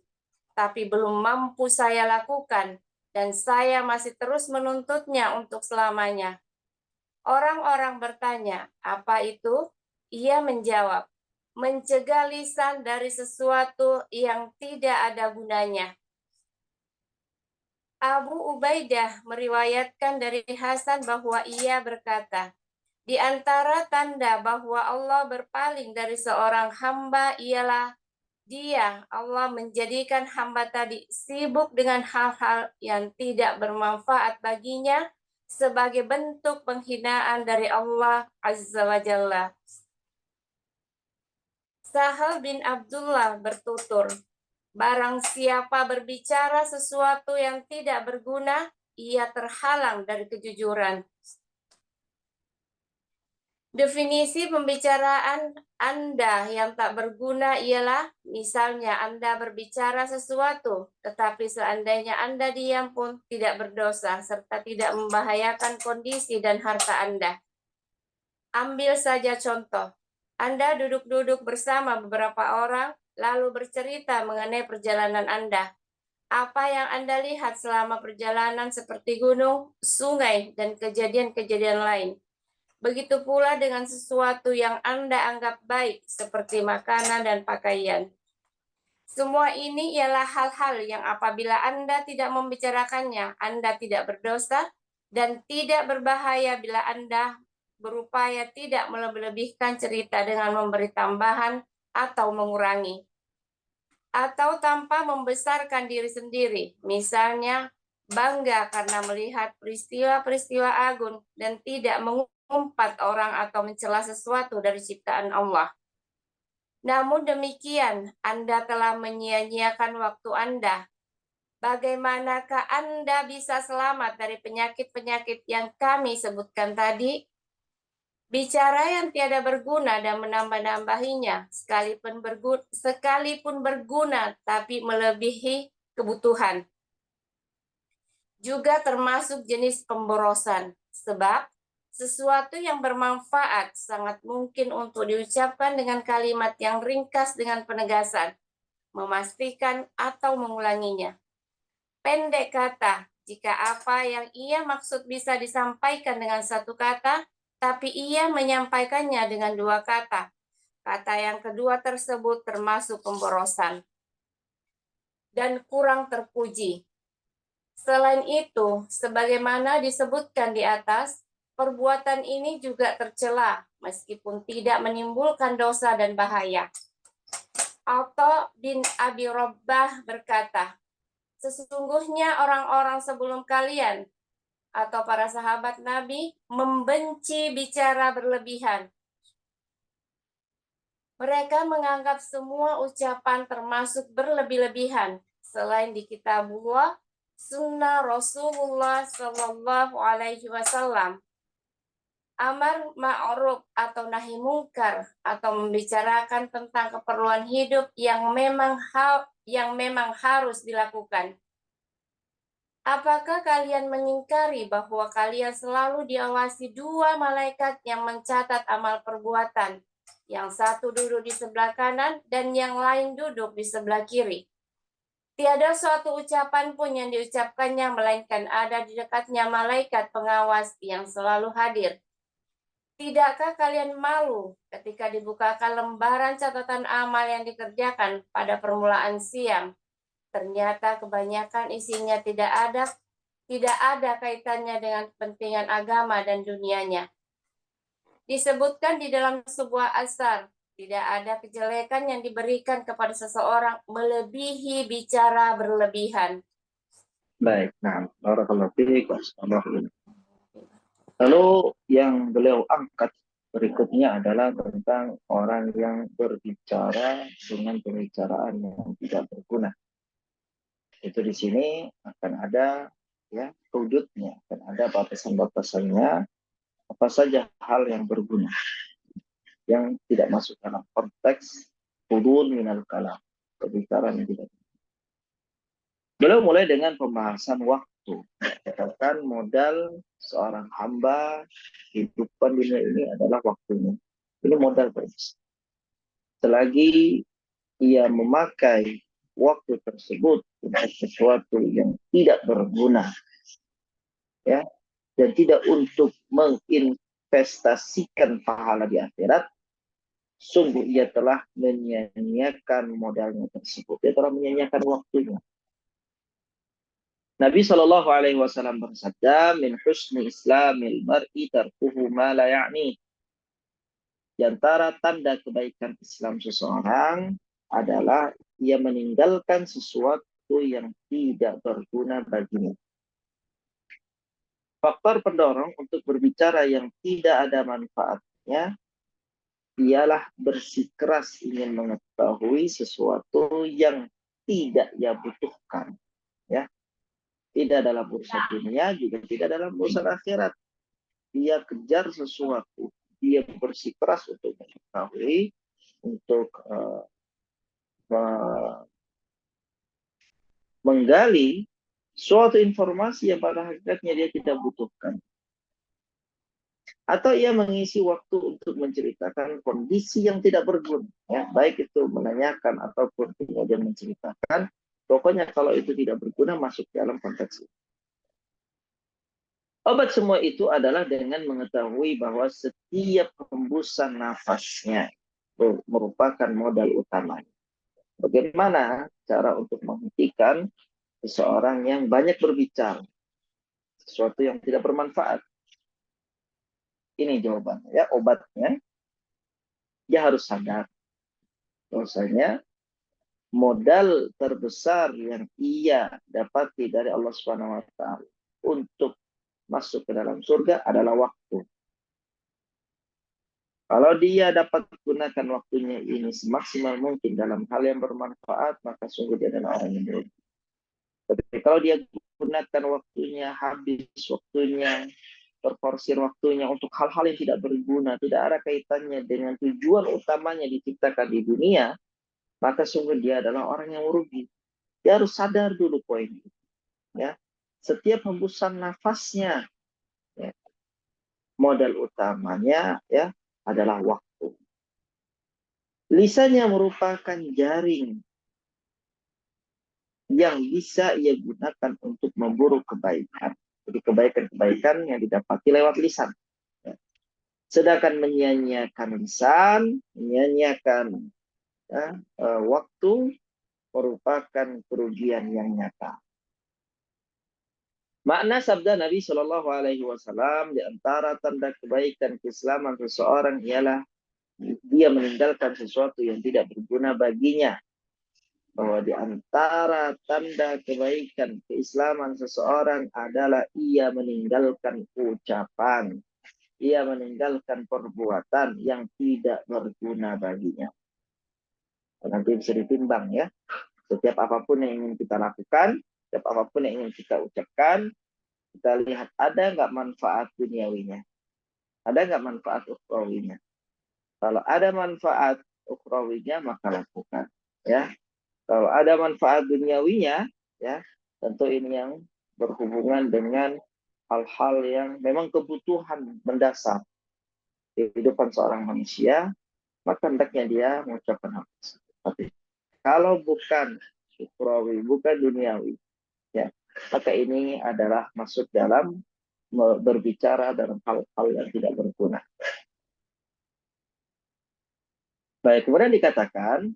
tapi belum mampu saya lakukan, dan saya masih terus menuntutnya untuk selamanya. Orang-orang bertanya, apa itu? Ia menjawab, mencegah lisan dari sesuatu yang tidak ada gunanya. Abu Ubaidah meriwayatkan dari Hasan bahwa ia berkata, di antara tanda bahwa Allah berpaling dari seorang hamba ialah Allah menjadikan hamba tadi sibuk dengan hal-hal yang tidak bermanfaat baginya sebagai bentuk penghinaan dari Allah Azza wa Jalla. Sahal bin Abdullah bertutur, barang siapa berbicara sesuatu yang tidak berguna, ia terhalang dari kejujuran. Definisi pembicaraan Anda yang tak berguna ialah, misalnya Anda berbicara sesuatu, tetapi seandainya Anda diam pun tidak berdosa, serta tidak membahayakan kondisi dan harta Anda. Ambil saja contoh, Anda duduk-duduk bersama beberapa orang, lalu bercerita mengenai perjalanan Anda. Apa yang Anda lihat selama perjalanan seperti gunung, sungai, dan kejadian-kejadian lain. Begitu pula dengan sesuatu yang Anda anggap baik, seperti makanan dan pakaian. Semua ini ialah hal-hal yang apabila Anda tidak membicarakannya, Anda tidak berdosa dan tidak berbahaya bila Anda berupaya tidak melebih-lebihkan cerita dengan memberi tambahan atau mengurangi. Atau tanpa membesarkan diri sendiri, misalnya bangga karena melihat peristiwa-peristiwa agung dan tidak mengumpat orang atau mencela sesuatu dari ciptaan Allah. Namun demikian, Anda telah menyia-nyiakan waktu Anda. Bagaimanakah Anda bisa selamat dari penyakit-penyakit yang kami sebutkan tadi? Bicara yang tiada berguna dan menambah-nambahinya, sekalipun berguna tapi melebihi kebutuhan. Juga termasuk jenis pemborosan, sebab sesuatu yang bermanfaat sangat mungkin untuk diucapkan dengan kalimat yang ringkas dengan penegasan, memastikan atau mengulanginya. Pendek kata, jika apa yang ia maksud bisa disampaikan dengan satu kata, tapi ia menyampaikannya dengan dua kata. Kata yang kedua tersebut termasuk pemborosan dan kurang terpuji. Selain itu, sebagaimana disebutkan di atas, perbuatan ini juga tercela meskipun tidak menimbulkan dosa dan bahaya. Atha bin Abi Rabbah berkata, sesungguhnya orang-orang sebelum kalian atau para sahabat Nabi membenci bicara berlebihan. Mereka menganggap semua ucapan termasuk berlebih-lebihan selain di kitabullah, sunnah Rasulullah Shallallahu Alaihi Wasallam, amar ma'ruf atau nahi mungkar, atau membicarakan tentang keperluan hidup yang memang harus dilakukan. Apakah kalian mengingkari bahwa kalian selalu diawasi dua malaikat yang mencatat amal perbuatan? Yang satu duduk di sebelah kanan dan yang lain duduk di sebelah kiri. Tiada suatu ucapan pun yang diucapkannya melainkan ada di dekatnya malaikat pengawas yang selalu hadir. Tidakkah kalian malu ketika dibukakan lembaran catatan amal yang dikerjakan pada permulaan siang? Ternyata kebanyakan isinya tidak ada kaitannya dengan kepentingan agama dan dunianya. Disebutkan di dalam sebuah asar, tidak ada kejelekan yang diberikan kepada seseorang melebihi bicara berlebihan. Baik, nah, barakallahu fiik. Lalu yang beliau angkat Berikutnya adalah tentang orang yang berbicara dengan pembicaraan yang tidak berguna. Itu di sini akan ada ya hududnya, akan ada batasan-batasannya, apa saja hal yang berguna, yang tidak masuk dalam konteks hudud minal kalam, pembicaraan yang tidak. Beliau mulai dengan pembahasan waktu. Katakan modal seorang hamba kehidupan dunia ini adalah waktunya. Ini modal terbesar. Selagi ia memakai waktu tersebut untuk sesuatu yang tidak berguna, ya, dan tidak untuk menginvestasikan pahala di akhirat, sungguh ia telah menyia-nyiakan modalnya tersebut. Dia telah menyia-nyiakan waktunya. Nabi Shallallahu Alaihi Wasallam bersabda, "Min husni Islamil mar'i tarkuhu ma la ya'ni." Di antara tanda kebaikan Islam seseorang adalah ia meninggalkan sesuatu yang tidak berguna baginya. Faktor pendorong untuk berbicara yang tidak ada manfaatnya ialah bersikeras ingin mengetahui sesuatu yang tidak ia butuhkan, ya. Tidak dalam urusan dunia, juga tidak dalam urusan akhirat. Dia kejar sesuatu, dia bersikeras untuk mengetahui, untuk menggali suatu informasi yang pada hakikatnya dia tidak butuhkan. Atau ia mengisi waktu untuk menceritakan kondisi yang tidak berguna, ya, baik itu menanyakan ataupun kemudian menceritakan. Pokoknya kalau itu tidak berguna masuk dalam konteks itu. Obat semua itu adalah dengan mengetahui bahwa setiap hembusan nafasnya merupakan modal utamanya. Bagaimana cara untuk menghentikan seseorang yang banyak berbicara, sesuatu yang tidak bermanfaat? Ini jawabannya, ya, obatnya. Dia harus sadar bahwasanya modal terbesar yang ia dapati dari Allah Subhanahu wa taala untuk masuk ke dalam surga adalah waktu. Kalau dia dapat gunakan waktunya ini semaksimal mungkin dalam hal yang bermanfaat, maka sungguh dia adalah orang yang beruntung. Tapi kalau dia gunakan waktunya, habis waktunya, terforsir waktunya untuk hal-hal yang tidak berguna, tidak ada kaitannya dengan tujuan utamanya diciptakan di dunia, maka sungguh dia adalah orang yang merugi. Dia harus sadar dulu poin ini. Ya. Setiap hembusan nafasnya, ya, modal utamanya, ya, adalah waktu. Lisannya merupakan jaring yang bisa ia gunakan untuk memburu kebaikan. Jadi kebaikan-kebaikan yang didapati lewat lisan. Ya. Sedangkan menyia-nyiakan lisan, menyia-nyiakan, ya, waktu merupakan kerugian yang nyata. Makna sabda Nabi Shallallahu Alaihi Wasallam di antara tanda kebaikan keislaman seseorang ialah dia meninggalkan sesuatu yang tidak berguna baginya. Bahwa di antara tanda kebaikan keislaman seseorang adalah ia meninggalkan ucapan, ia meninggalkan perbuatan yang tidak berguna baginya. Nanti bisa ditimbang, ya. Setiap apapun yang ingin kita lakukan, setiap apapun yang ingin kita ucapkan, kita lihat ada nggak manfaat duniawinya, ada nggak manfaat ukhrawinya. Kalau ada manfaat ukhrawinya maka lakukan, ya. Kalau ada manfaat duniawinya, ya, tentu ini yang berhubungan dengan hal-hal yang memang kebutuhan mendasar kehidupan seorang manusia, maka hendaknya dia mengucapkan hal tersebut. Tapi kalau bukan ukhrawi, bukan duniawi, ya, maka ini adalah masuk dalam berbicara dalam hal-hal yang tidak berguna. Baik, kemudian dikatakan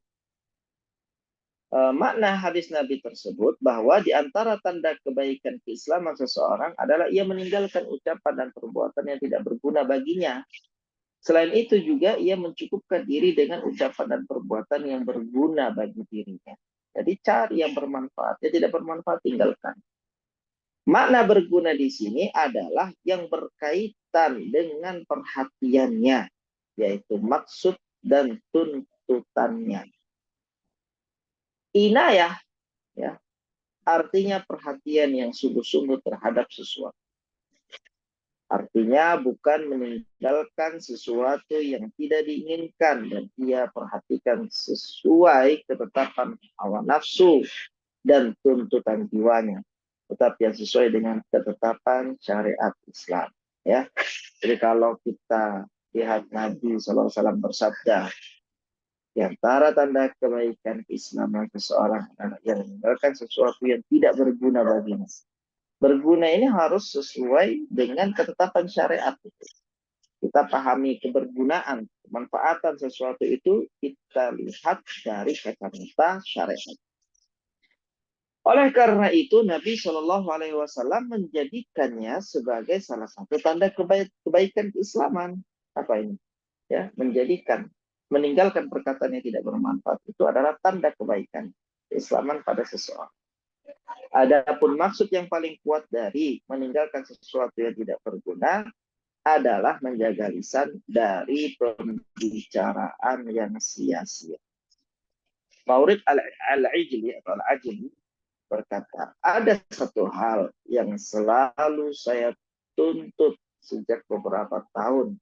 makna hadis Nabi tersebut bahwa di antara tanda kebaikan keislaman seseorang adalah ia meninggalkan ucapan dan perbuatan yang tidak berguna baginya. Selain itu juga ia mencukupkan diri dengan ucapan dan perbuatan yang berguna bagi dirinya. Jadi cari yang bermanfaat, yang tidak bermanfaat tinggalkan. Makna berguna di sini adalah yang berkaitan dengan perhatiannya, yaitu maksud dan tuntutannya. Inayah, ya, artinya perhatian yang sungguh-sungguh terhadap sesuatu. Artinya bukan meninggalkan sesuatu yang tidak diinginkan dan ia perhatikan sesuai ketetapan hawa nafsu dan tuntutan jiwanya, tetapi yang sesuai dengan ketetapan syariat Islam. Ya, jadi kalau kita lihat Nabi SAW bersabda, di antara tanda kebaikan keislaman seseorang adalah yang meninggalkan sesuatu yang tidak berguna baginya. Berguna ini harus sesuai dengan ketetapan syariat. Kita pahami kebergunaan, kemanfaatan sesuatu itu kita lihat dari kacamata syariat. Oleh karena itu Nabi Shallallahu Alaihi Wasallam menjadikannya sebagai salah satu tanda kebaikan keislaman. Apa ini? Ya, meninggalkan perkataan yang tidak bermanfaat itu adalah tanda kebaikan keislaman pada seseorang. Adapun maksud yang paling kuat dari meninggalkan sesuatu yang tidak berguna adalah menjaga lisan dari pembicaraan yang sia-sia. Maurid al-Ajli atau al-Ajli berkata, ada satu hal yang selalu saya tuntut sejak beberapa tahun,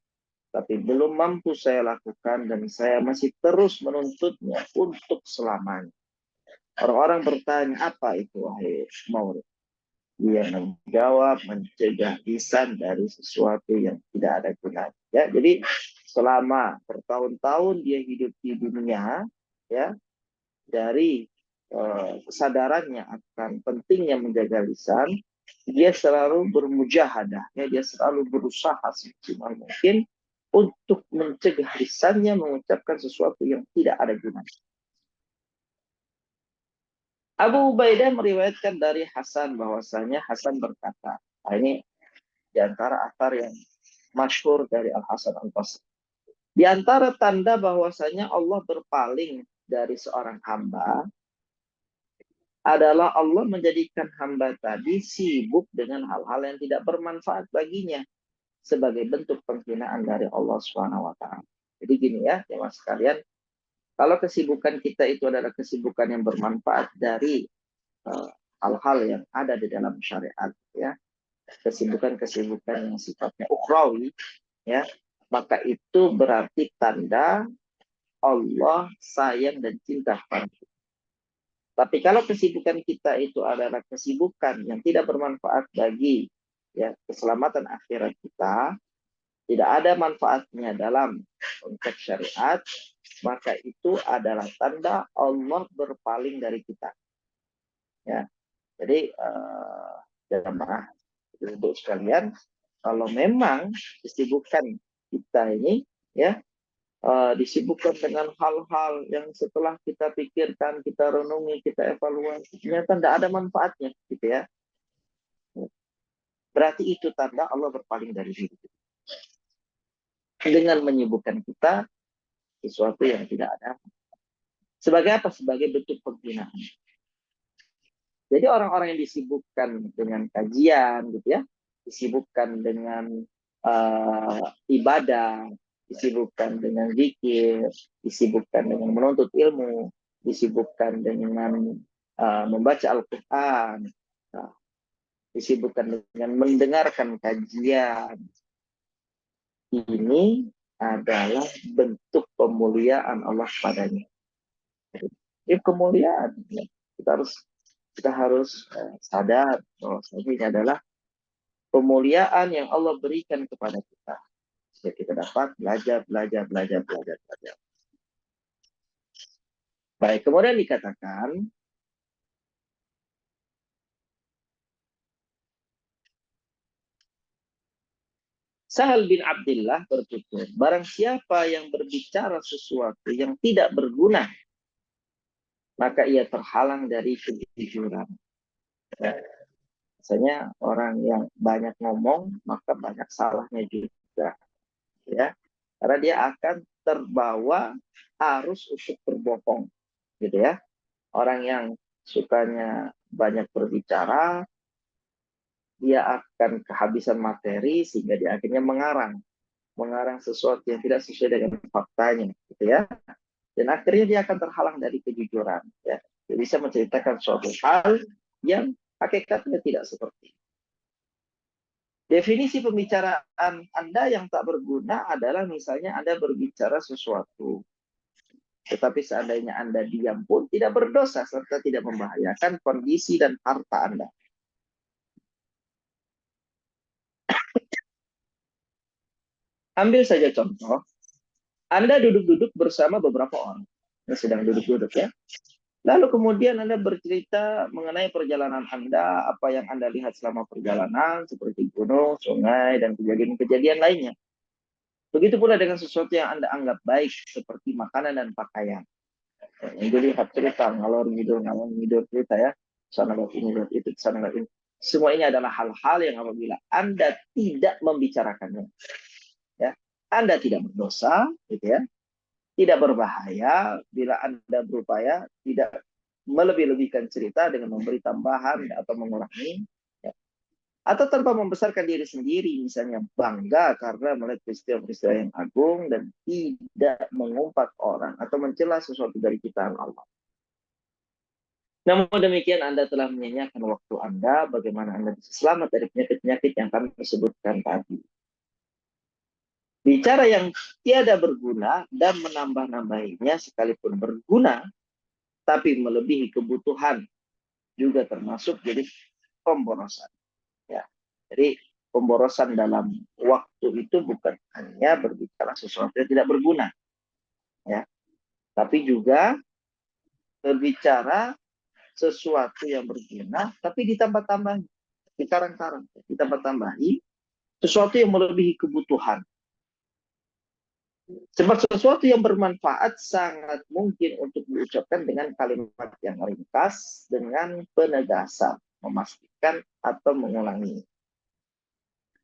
tapi belum mampu saya lakukan dan saya masih terus menuntutnya untuk selamanya. Orang-orang bertanya, apa itu wahai Maurid? Dia menjawab, mencegah lisan dari sesuatu yang tidak ada gunanya. Ya, jadi selama bertahun-tahun dia hidup di dunia, ya, dari kesadarannya akan pentingnya menjaga lisan, dia selalu bermujahadah, ya, dia selalu berusaha semaksimal mungkin untuk mencegah lisannya mengucapkan sesuatu yang tidak ada gunanya. Abu Ubaidah meriwayatkan dari Hasan bahwasanya Hasan berkata, ini di antara athar yang masyhur dari Al-Hasan Al-Basri. Di antara tanda bahwasanya Allah berpaling dari seorang hamba adalah Allah menjadikan hamba tadi sibuk dengan hal-hal yang tidak bermanfaat baginya sebagai bentuk penghinaan dari Allah SWT. Jadi gini ya, teman sekalian, kalau kesibukan kita itu adalah kesibukan yang bermanfaat dari hal-hal yang ada di dalam syariat, ya, kesibukan-kesibukan yang sifatnya ukhrawi, ya, maka itu berarti tanda Allah sayang dan cinta pada kita. Tapi kalau kesibukan kita itu adalah kesibukan yang tidak bermanfaat bagi, ya, keselamatan akhirat kita, tidak ada manfaatnya dalam konteks syariat, maka itu adalah tanda Allah berpaling dari kita. Ya, jadi jemaah ibu sekalian, kalau memang kesibukan kita ini, ya, disibukkan dengan hal-hal yang setelah kita pikirkan, kita renungi, kita evaluasi, ternyata tidak ada manfaatnya, gitu ya. Berarti itu tanda Allah berpaling dari diri kita. Dengan menyibukkan kita sesuatu yang tidak ada. Sebagai apa? Sebagai bentuk penghinaan. Jadi orang-orang yang disibukkan dengan kajian, gitu ya, disibukkan dengan ibadah, disibukkan dengan zikir, disibukkan dengan menuntut ilmu, disibukkan dengan membaca Al-Quran, disibukkan dengan mendengarkan kajian. Ini adalah bentuk pemuliaan Allah padanya. Ini kemuliaan. Kita harus sadar bahwa ini adalah pemuliaan yang Allah berikan kepada kita. Supaya kita dapat belajar. Baik, kemudian dikatakan, Sahal bin Abdullah bertutur, barang siapa yang berbicara sesuatu yang tidak berguna, maka ia terhalang dari kejujuran. Misalnya orang yang banyak ngomong, maka banyak salahnya juga. Ya, karena dia akan terbawa arus usuk berbohong. Gitu ya. Orang yang sukanya banyak berbicara, dia akan kehabisan materi sehingga dia akhirnya mengarang. mengarang sesuatu yang tidak sesuai dengan faktanya, gitu ya. Dan akhirnya dia akan terhalang dari kejujuran, ya. Dia bisa menceritakan suatu hal yang hakikatnya tidak seperti. Definisi pembicaraan Anda yang tak berguna adalah misalnya Anda berbicara sesuatu, tetapi seandainya Anda diam pun tidak berdosa serta tidak membahayakan kondisi dan harta Anda. Ambil saja contoh, Anda duduk-duduk bersama beberapa orang yang sedang duduk-duduk, ya. Lalu kemudian Anda bercerita mengenai perjalanan Anda, apa yang Anda lihat selama perjalanan, seperti gunung, sungai, dan kejadian-kejadian lainnya. Begitu pula dengan sesuatu yang Anda anggap baik, seperti makanan dan pakaian. Jadi lihat cerita, ngalor ngidul cerita, ya. Sana lihat ini, lihat itu, sana lihat ini. Semua ini adalah hal-hal yang apabila Anda tidak membicarakannya, ya, Anda tidak berdosa, gitu ya, tidak berbahaya bila Anda berupaya tidak melebih-lebihkan cerita dengan memberi tambahan atau mengurangi, ya. Atau tanpa membesarkan diri sendiri, misalnya bangga karena melihat peristiwa-peristiwa yang agung dan tidak mengumpat orang atau mencela sesuatu dari ciptaan Allah. Namun demikian Anda telah menyanyiakan waktu Anda, bagaimana Anda bisa selamat dari penyakit-penyakit yang kami sebutkan tadi. Bicara yang tiada berguna dan menambah-nambahinya sekalipun berguna, tapi melebihi kebutuhan juga termasuk jadi pemborosan. Ya. Jadi pemborosan dalam waktu itu bukan hanya berbicara sesuatu yang tidak berguna, ya, tapi juga berbicara sesuatu yang berguna, tapi ditambah-tambahi, dikarang-karang, ditambah-tambahi sesuatu yang melebihi kebutuhan. Sebab sesuatu yang bermanfaat sangat mungkin untuk diucapkan dengan kalimat yang ringkas, dengan penegasan, memastikan atau mengulangi.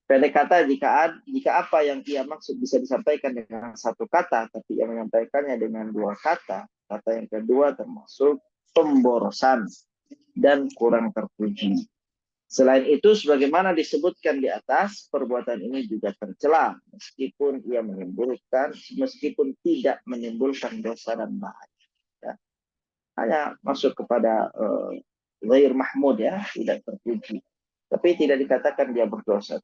Pendek kata, jika apa yang ia maksud bisa disampaikan dengan satu kata, tapi ia menyampaikannya dengan dua kata, kata yang kedua termasuk pemborosan dan kurang terpuji. Selain itu, sebagaimana disebutkan di atas, perbuatan ini juga tercela, meskipun tidak menimbulkan dosa dan bahaya. Ya. Hanya masuk kepada ghair mahmud, ya, tidak terpuji. Tapi tidak dikatakan dia berdosa.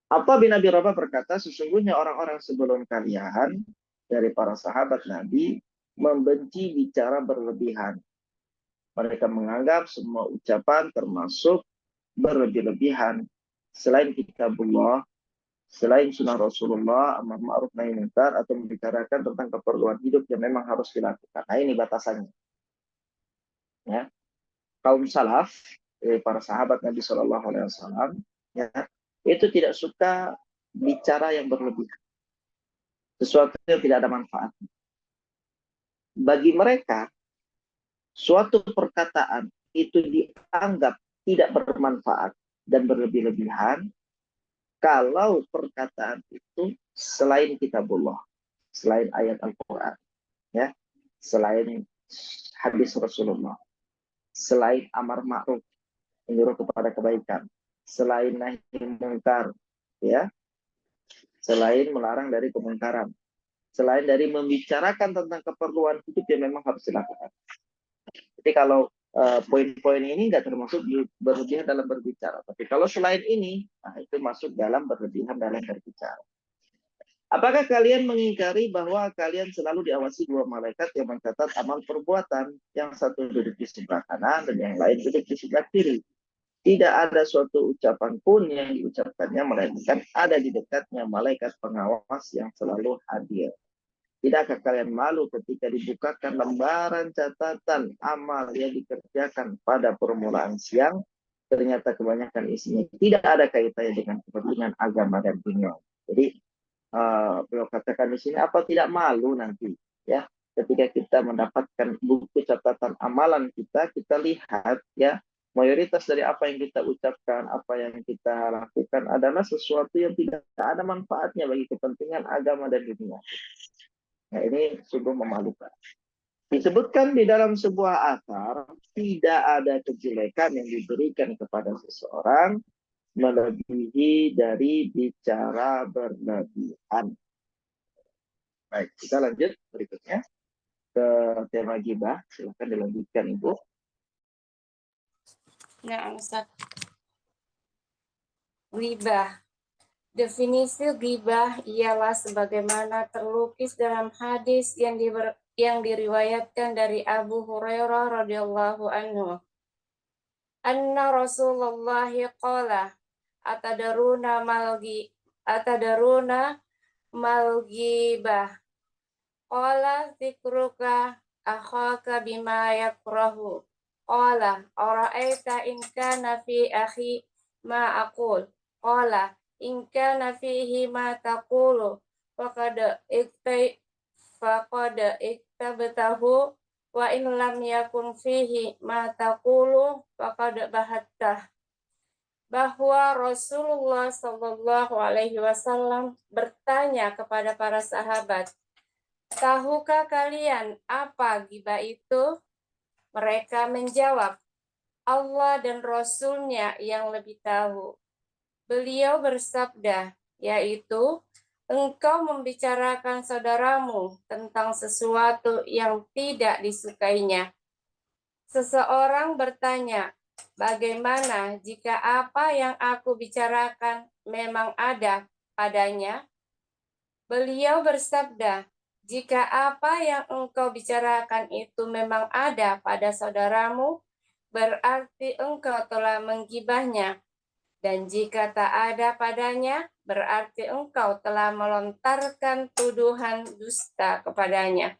Atha bin Abi Rabah berkata, sesungguhnya orang-orang sebelum kalian dari para sahabat Nabi membenci bicara berlebihan. Mereka menganggap semua ucapan termasuk berlebih-lebihan selain kitabullah, selain sunnah Rasulullah, amar ma'ruf nahi munkar, atau membicarakan tentang keperluan hidup yang memang harus dilakukan. Nah, ini batasannya. Ya. Kaum salaf, para sahabat Nabi Shallallahu Alaihi Wasallam, ya, itu tidak suka bicara yang berlebihan, sesuatu yang tidak ada manfaat. Bagi mereka, suatu perkataan itu dianggap tidak bermanfaat dan berlebih-lebihan kalau perkataan itu selain kitabullah, selain ayat Al-Quran, ya, selain hadis Rasulullah, selain amar ma'ruf, menyuruh kepada kebaikan, selain nahi mungkar, ya, selain melarang dari kemungkaran, selain dari membicarakan tentang keperluan hidup yang memang harus dilakukan. Jadi kalau poin-poin ini nggak termasuk berlebihan dalam berbicara. Tapi kalau selain ini, nah itu masuk dalam berlebihan dalam berbicara. Apakah kalian mengingkari bahwa kalian selalu diawasi dua malaikat yang mencatat amal perbuatan, yang satu duduk di sebelah kanan dan yang lain duduk di sebelah kiri? Tidak ada suatu ucapan pun yang diucapkannya, melainkan ada di dekatnya malaikat pengawas yang selalu hadir. Tidakkah kalian malu ketika dibukakan lembaran catatan amal yang dikerjakan pada permulaan siang, ternyata kebanyakan isinya tidak ada kaitannya dengan kepentingan agama dan dunia. Jadi beliau katakan di sini, apa tidak malu nanti, ya, ketika kita mendapatkan buku catatan amalan kita, kita lihat, ya, mayoritas dari apa yang kita ucapkan, apa yang kita lakukan adalah sesuatu yang tidak ada manfaatnya bagi kepentingan agama dan dunia. Nah, ini sungguh memalukan. Disebutkan di dalam sebuah athar, tidak ada kejelekan yang diberikan kepada seseorang melebihi dari bicara berlebihan. Baik, kita lanjut berikutnya ke tema gibah. Silakan dilanjutkan, Ibu. Nah, Ustaz. Ghibah. Definisi ghibah ialah sebagaimana terlukis dalam hadis yang diriwayatkan dari Abu Hurairah radhiyallahu anhu. Anna Rasulullah qala atadaruna mal ghibah. Qala zikruka akhaka bima yakrahu. Qala ara'aita in kana fi akhi ma aqul. Qala in kana fihi ma taqulu faqad iktabtahu wa in lam yakun fihi ma taqulu faqad bahattah. Bahwa Rasulullah Shallallahu Alaihi Wasallam bertanya kepada para sahabat, tahukah kalian apa ghibah itu? Mereka menjawab, Allah dan Rasul-Nya yang lebih tahu. Beliau bersabda, yaitu, engkau membicarakan saudaramu tentang sesuatu yang tidak disukainya. Seseorang bertanya, bagaimana jika apa yang aku bicarakan memang ada padanya? Beliau bersabda, jika apa yang engkau bicarakan itu memang ada pada saudaramu, berarti engkau telah menggibahnya. Dan jika tak ada padanya, berarti engkau telah melontarkan tuduhan dusta kepadanya.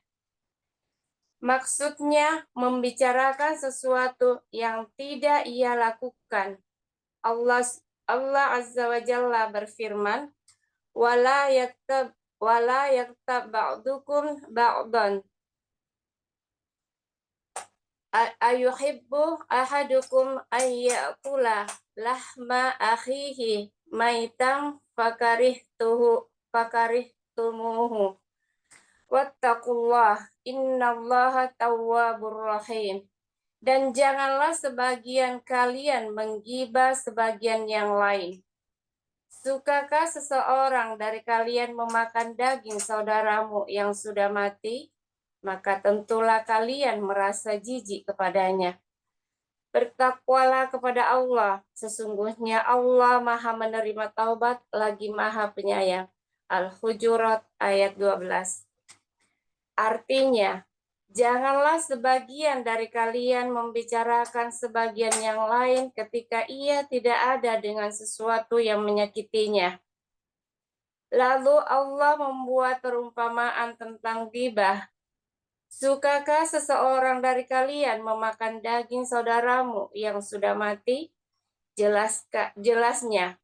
Maksudnya, membicarakan sesuatu yang tidak ia lakukan. Allah Azza wa Jalla berfirman, wala yaktab ba'dukum ba'dan ayuhibbu ahadukum ayyakula lahma akhihi maitam fakarihtumuhu wattaqullah innallaha tawwabur rahim. Dan janganlah sebagian kalian menggibah sebagian yang lain. Sukakah seseorang dari kalian memakan daging saudaramu yang sudah mati? Maka tentulah kalian merasa jijik kepadanya. Bertakwalah kepada Allah, sesungguhnya Allah Maha menerima taubat lagi Maha penyayang. Al-Hujurat ayat 12. Artinya, janganlah sebagian dari kalian membicarakan sebagian yang lain ketika ia tidak ada dengan sesuatu yang menyakitinya. Lalu Allah membuat perumpamaan tentang ghibah. Sukakah seseorang dari kalian memakan daging saudaramu yang sudah mati? Jelasnya,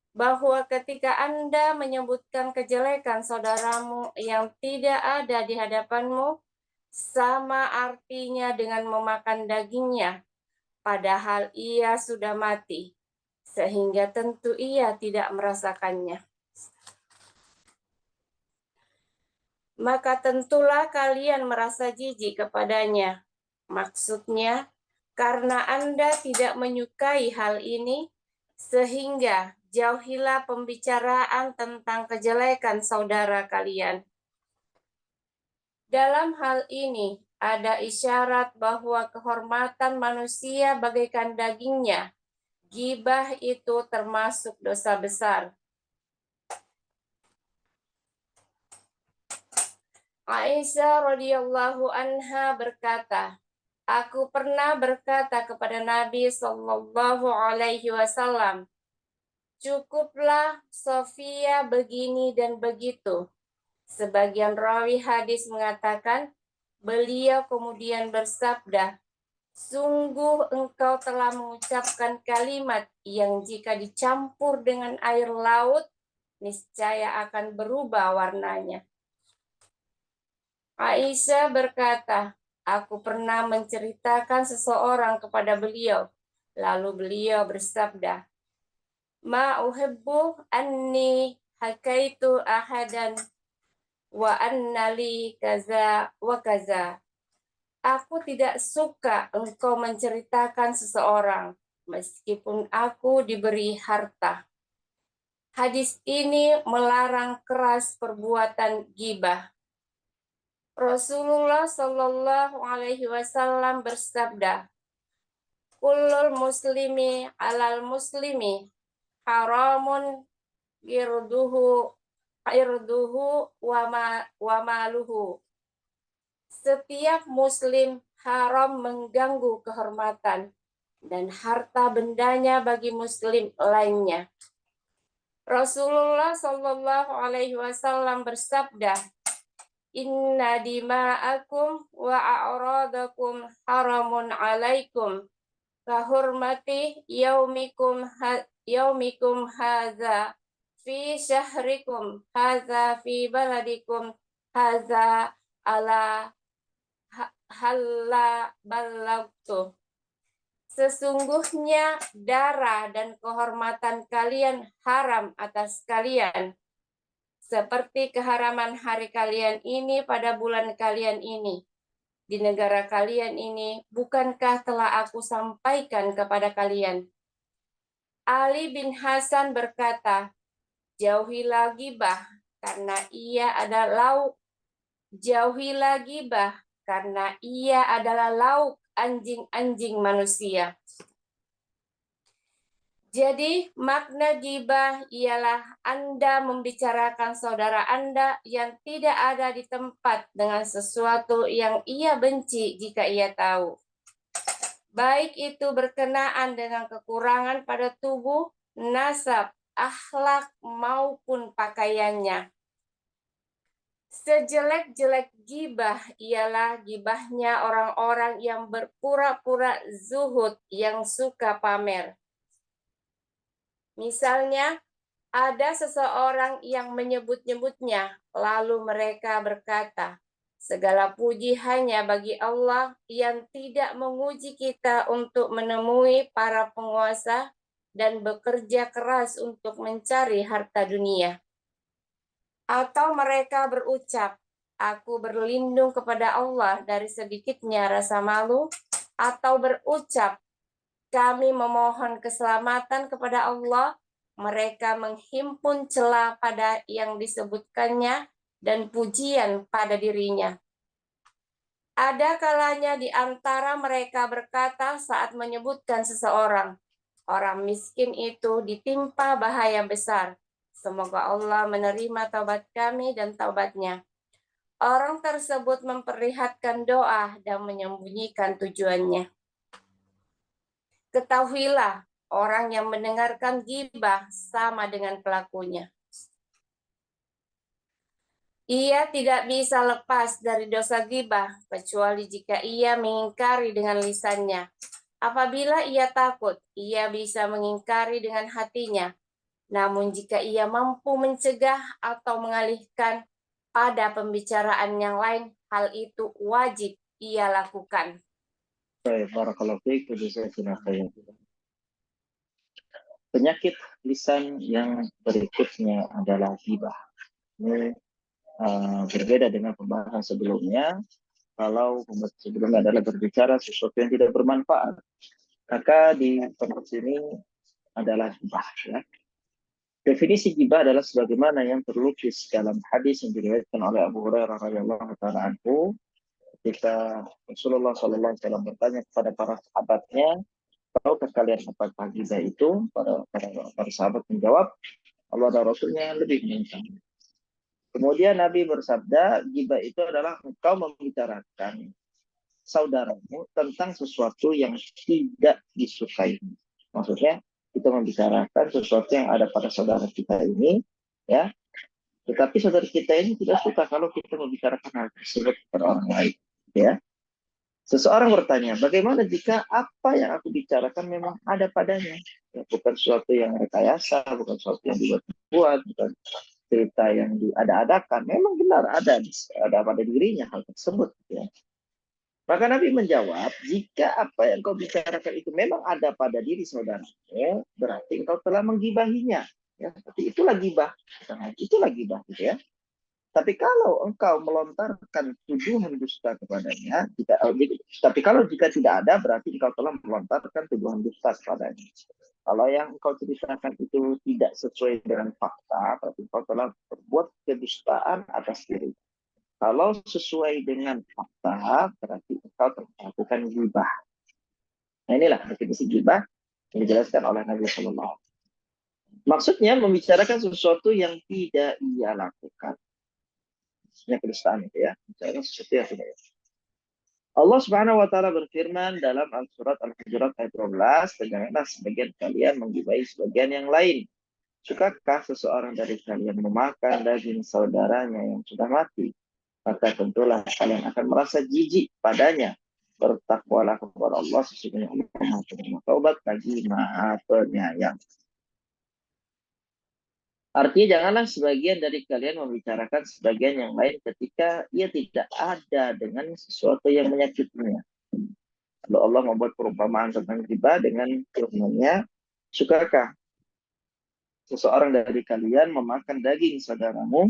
bahwa ketika Anda menyebutkan kejelekan saudaramu yang tidak ada di hadapanmu, sama artinya dengan memakan dagingnya, padahal ia sudah mati, sehingga tentu ia tidak merasakannya. Maka tentulah kalian merasa jijik kepadanya. Maksudnya, karena Anda tidak menyukai hal ini, sehingga jauhilah pembicaraan tentang kejelekan saudara kalian. Dalam hal ini, ada isyarat bahwa kehormatan manusia bagaikan dagingnya. Ghibah itu termasuk dosa besar. Aisyah radhiyallahu anha berkata, aku pernah berkata kepada Nabi Shallallahu Alaihi Wasallam, cukuplah Sofia begini dan begitu. Sebagian rawi hadis mengatakan, beliau kemudian bersabda, sungguh engkau telah mengucapkan kalimat yang jika dicampur dengan air laut, niscaya akan berubah warnanya. Aisyah berkata, aku pernah menceritakan seseorang kepada beliau. Lalu beliau bersabda, ma uhibbu anni hakaitu ahadan wa annali kaza wa kaza. Aku tidak suka engkau menceritakan seseorang. meskipun aku diberi harta. Hadis ini melarang keras perbuatan ghibah. Rasulullah Shallallahu Alaihi Wasallam bersabda, "Kullul muslimi alal muslimi haramun irduhu wa maluhu." Setiap muslim haram mengganggu kehormatan dan harta bendanya bagi muslim lainnya. Rasulullah Shallallahu Alaihi Wasallam bersabda, "Inna dima'akum wa a'radakum haramun alaikum kahurmati yaumikum hadza fi syahrikum hadza fi baladikum hadza ala halla balagtu." Sesungguhnya darah dan kehormatan kalian haram atas kalian, seperti keharaman hari kalian ini pada bulan kalian ini, di negara kalian ini. Bukankah telah aku sampaikan kepada kalian? Ali bin Hasan berkata, "Jauhilah ghibah karena ia adalah lauk. Jauhilah ghibah karena ia adalah lauk anjing-anjing manusia." Jadi makna ghibah ialah Anda membicarakan saudara Anda yang tidak ada di tempat dengan sesuatu yang ia benci jika ia tahu, baik itu berkenaan dengan kekurangan pada tubuh, nasab, akhlak maupun pakaiannya. Sejelek-jelek ghibah ialah ghibahnya orang-orang yang berpura-pura zuhud, yang suka pamer. Misalnya, ada seseorang yang menyebut-nyebutnya, lalu mereka berkata, "Segala puji hanya bagi Allah yang tidak menguji kita untuk menemui para penguasa dan bekerja keras untuk mencari harta dunia." Atau mereka berucap, "Aku berlindung kepada Allah dari sedikitnya rasa malu." Atau berucap, "Kami memohon keselamatan kepada Allah." Mereka menghimpun celah pada yang disebutkannya dan pujian pada dirinya. Ada kalanya di antara mereka berkata saat menyebutkan seseorang, "Orang miskin itu ditimpa bahaya besar. Semoga Allah menerima taubat kami dan taubatnya." Orang tersebut memperlihatkan doa dan menyembunyikan tujuannya. Ketahuilah, orang yang mendengarkan ghibah sama dengan pelakunya. Ia tidak bisa lepas dari dosa ghibah kecuali jika ia mengingkari dengan lisannya. Apabila ia takut, ia bisa mengingkari dengan hatinya. Namun jika ia mampu mencegah atau mengalihkan pada pembicaraan yang lain, hal itu wajib ia lakukan. Baik, barakallahu fiik, jazakumullah khairan. Penyakit lisan yang berikutnya adalah ghibah. Ini berbeda dengan pembahasan sebelumnya. Kalau pembahasan sebelumnya adalah berbicara sesuatu yang tidak bermanfaat, maka di tempat ini adalah ghibah. Ya. Definisi ghibah adalah sebagaimana yang terlukis dalam hadis yang diriwayatkan oleh Abu Hurairah radhiyallahu taala anhu, ketika Rasulullah SAW bertanya kepada para sahabatnya, "Tahukah kalian apa ghibah itu?" Para sahabat menjawab, "Allah dan Rasulnya yang lebih mengetahui." Kemudian Nabi bersabda, ghibah itu adalah engkau membicarakan saudaramu tentang sesuatu yang tidak disukai. Maksudnya, kita membicarakan sesuatu yang ada pada saudara kita ini, ya. Tetapi saudara kita ini tidak suka kalau kita membicarakan hal tersebut kepada orang lain, ya. Seseorang bertanya, bagaimana jika apa yang aku bicarakan memang ada padanya? Ya, bukan sesuatu yang rekayasa, bukan sesuatu yang dibuat, bukan cerita yang diada-adakan. Memang benar ada pada dirinya hal tersebut. Ya. Maka Nabi menjawab, jika apa yang kau bicarakan itu memang ada pada diri saudara, ya, berarti engkau telah menggibahinya. Ya, seperti itulah gibah. Itulah gibah, gitu ya. Tapi kalau engkau melontarkan tuduhan dusta kepadanya, tapi kalau jika tidak ada, berarti engkau telah melontarkan tuduhan dusta kepadanya. Kalau yang engkau ceritakan itu tidak sesuai dengan fakta, berarti engkau telah berbuat kedustaan atas diri. Kalau sesuai dengan fakta, berarti engkau telah melakukan ghibah. Nah, inilah definisi ghibah yang dijelaskan oleh Nabi Sallallahu. Maksudnya membicarakan sesuatu yang tidak ia lakukan. Maksudnya kedustaan itu ya. Bicara sesuatu yang tidak ia. Allah Subhanahu wa taala berfirman dalam Al-Surat Al-Hujurat ayat 12, "Janganlah sebagian kalian menggibahi sebagian yang lain. Sukakah seseorang dari kalian memakan daging saudaranya yang sudah mati? Maka tentulah kalian akan merasa jijik padanya. Bertakwalah kepada Allah, sesungguhnya Allah Maha Penerima Taubat lagi Maha Penyayang." Artinya janganlah sebagian dari kalian membicarakan sebagian yang lain ketika ia tidak ada dengan sesuatu yang menyakitinya. Lalu Allah membuat perumpamaan tentang riba dengan firman-Nya, "Sukakah seseorang dari kalian memakan daging saudaramu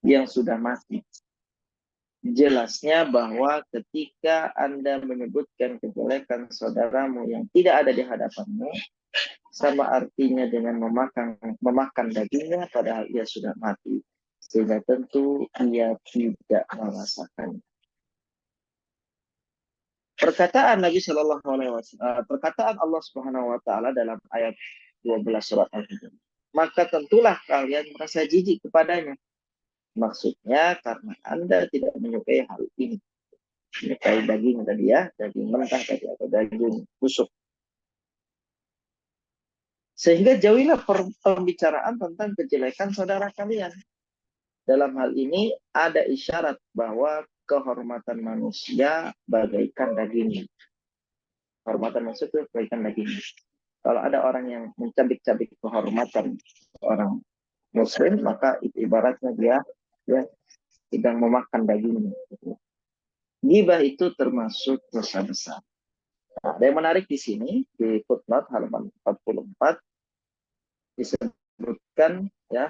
yang sudah mati?" Jelasnya bahwa ketika Anda menyebutkan kejelekan saudaramu yang tidak ada di hadapanmu, sama artinya dengan memakan dagingnya padahal ia sudah mati, sehingga tentu ia tidak merasakan. Perkataan Nabi Shallallahu Alaihi Wasallam, perkataan Allah Subhanahu Wa Taala dalam ayat 12 surat Al-Hijr, maka tentulah kalian merasa jijik kepadanya. Maksudnya karena Anda tidak menyukai hal ini, menyukai daging tadi ya, daging mentah tadi atau daging busuk. Sehingga jauhilah pembicaraan tentang kejelekan saudara kalian. Dalam hal ini ada isyarat bahwa kehormatan manusia bagaikan daging. Kehormatan manusia itu bagaikan daging. Kalau ada orang yang mencabik-cabik kehormatan orang muslim, maka itu ibaratnya dia sedang memakan dagingnya. Ghibah itu termasuk dosa besar. Nah, ada yang menarik di sini, di footnote halaman 44, disebutkan ya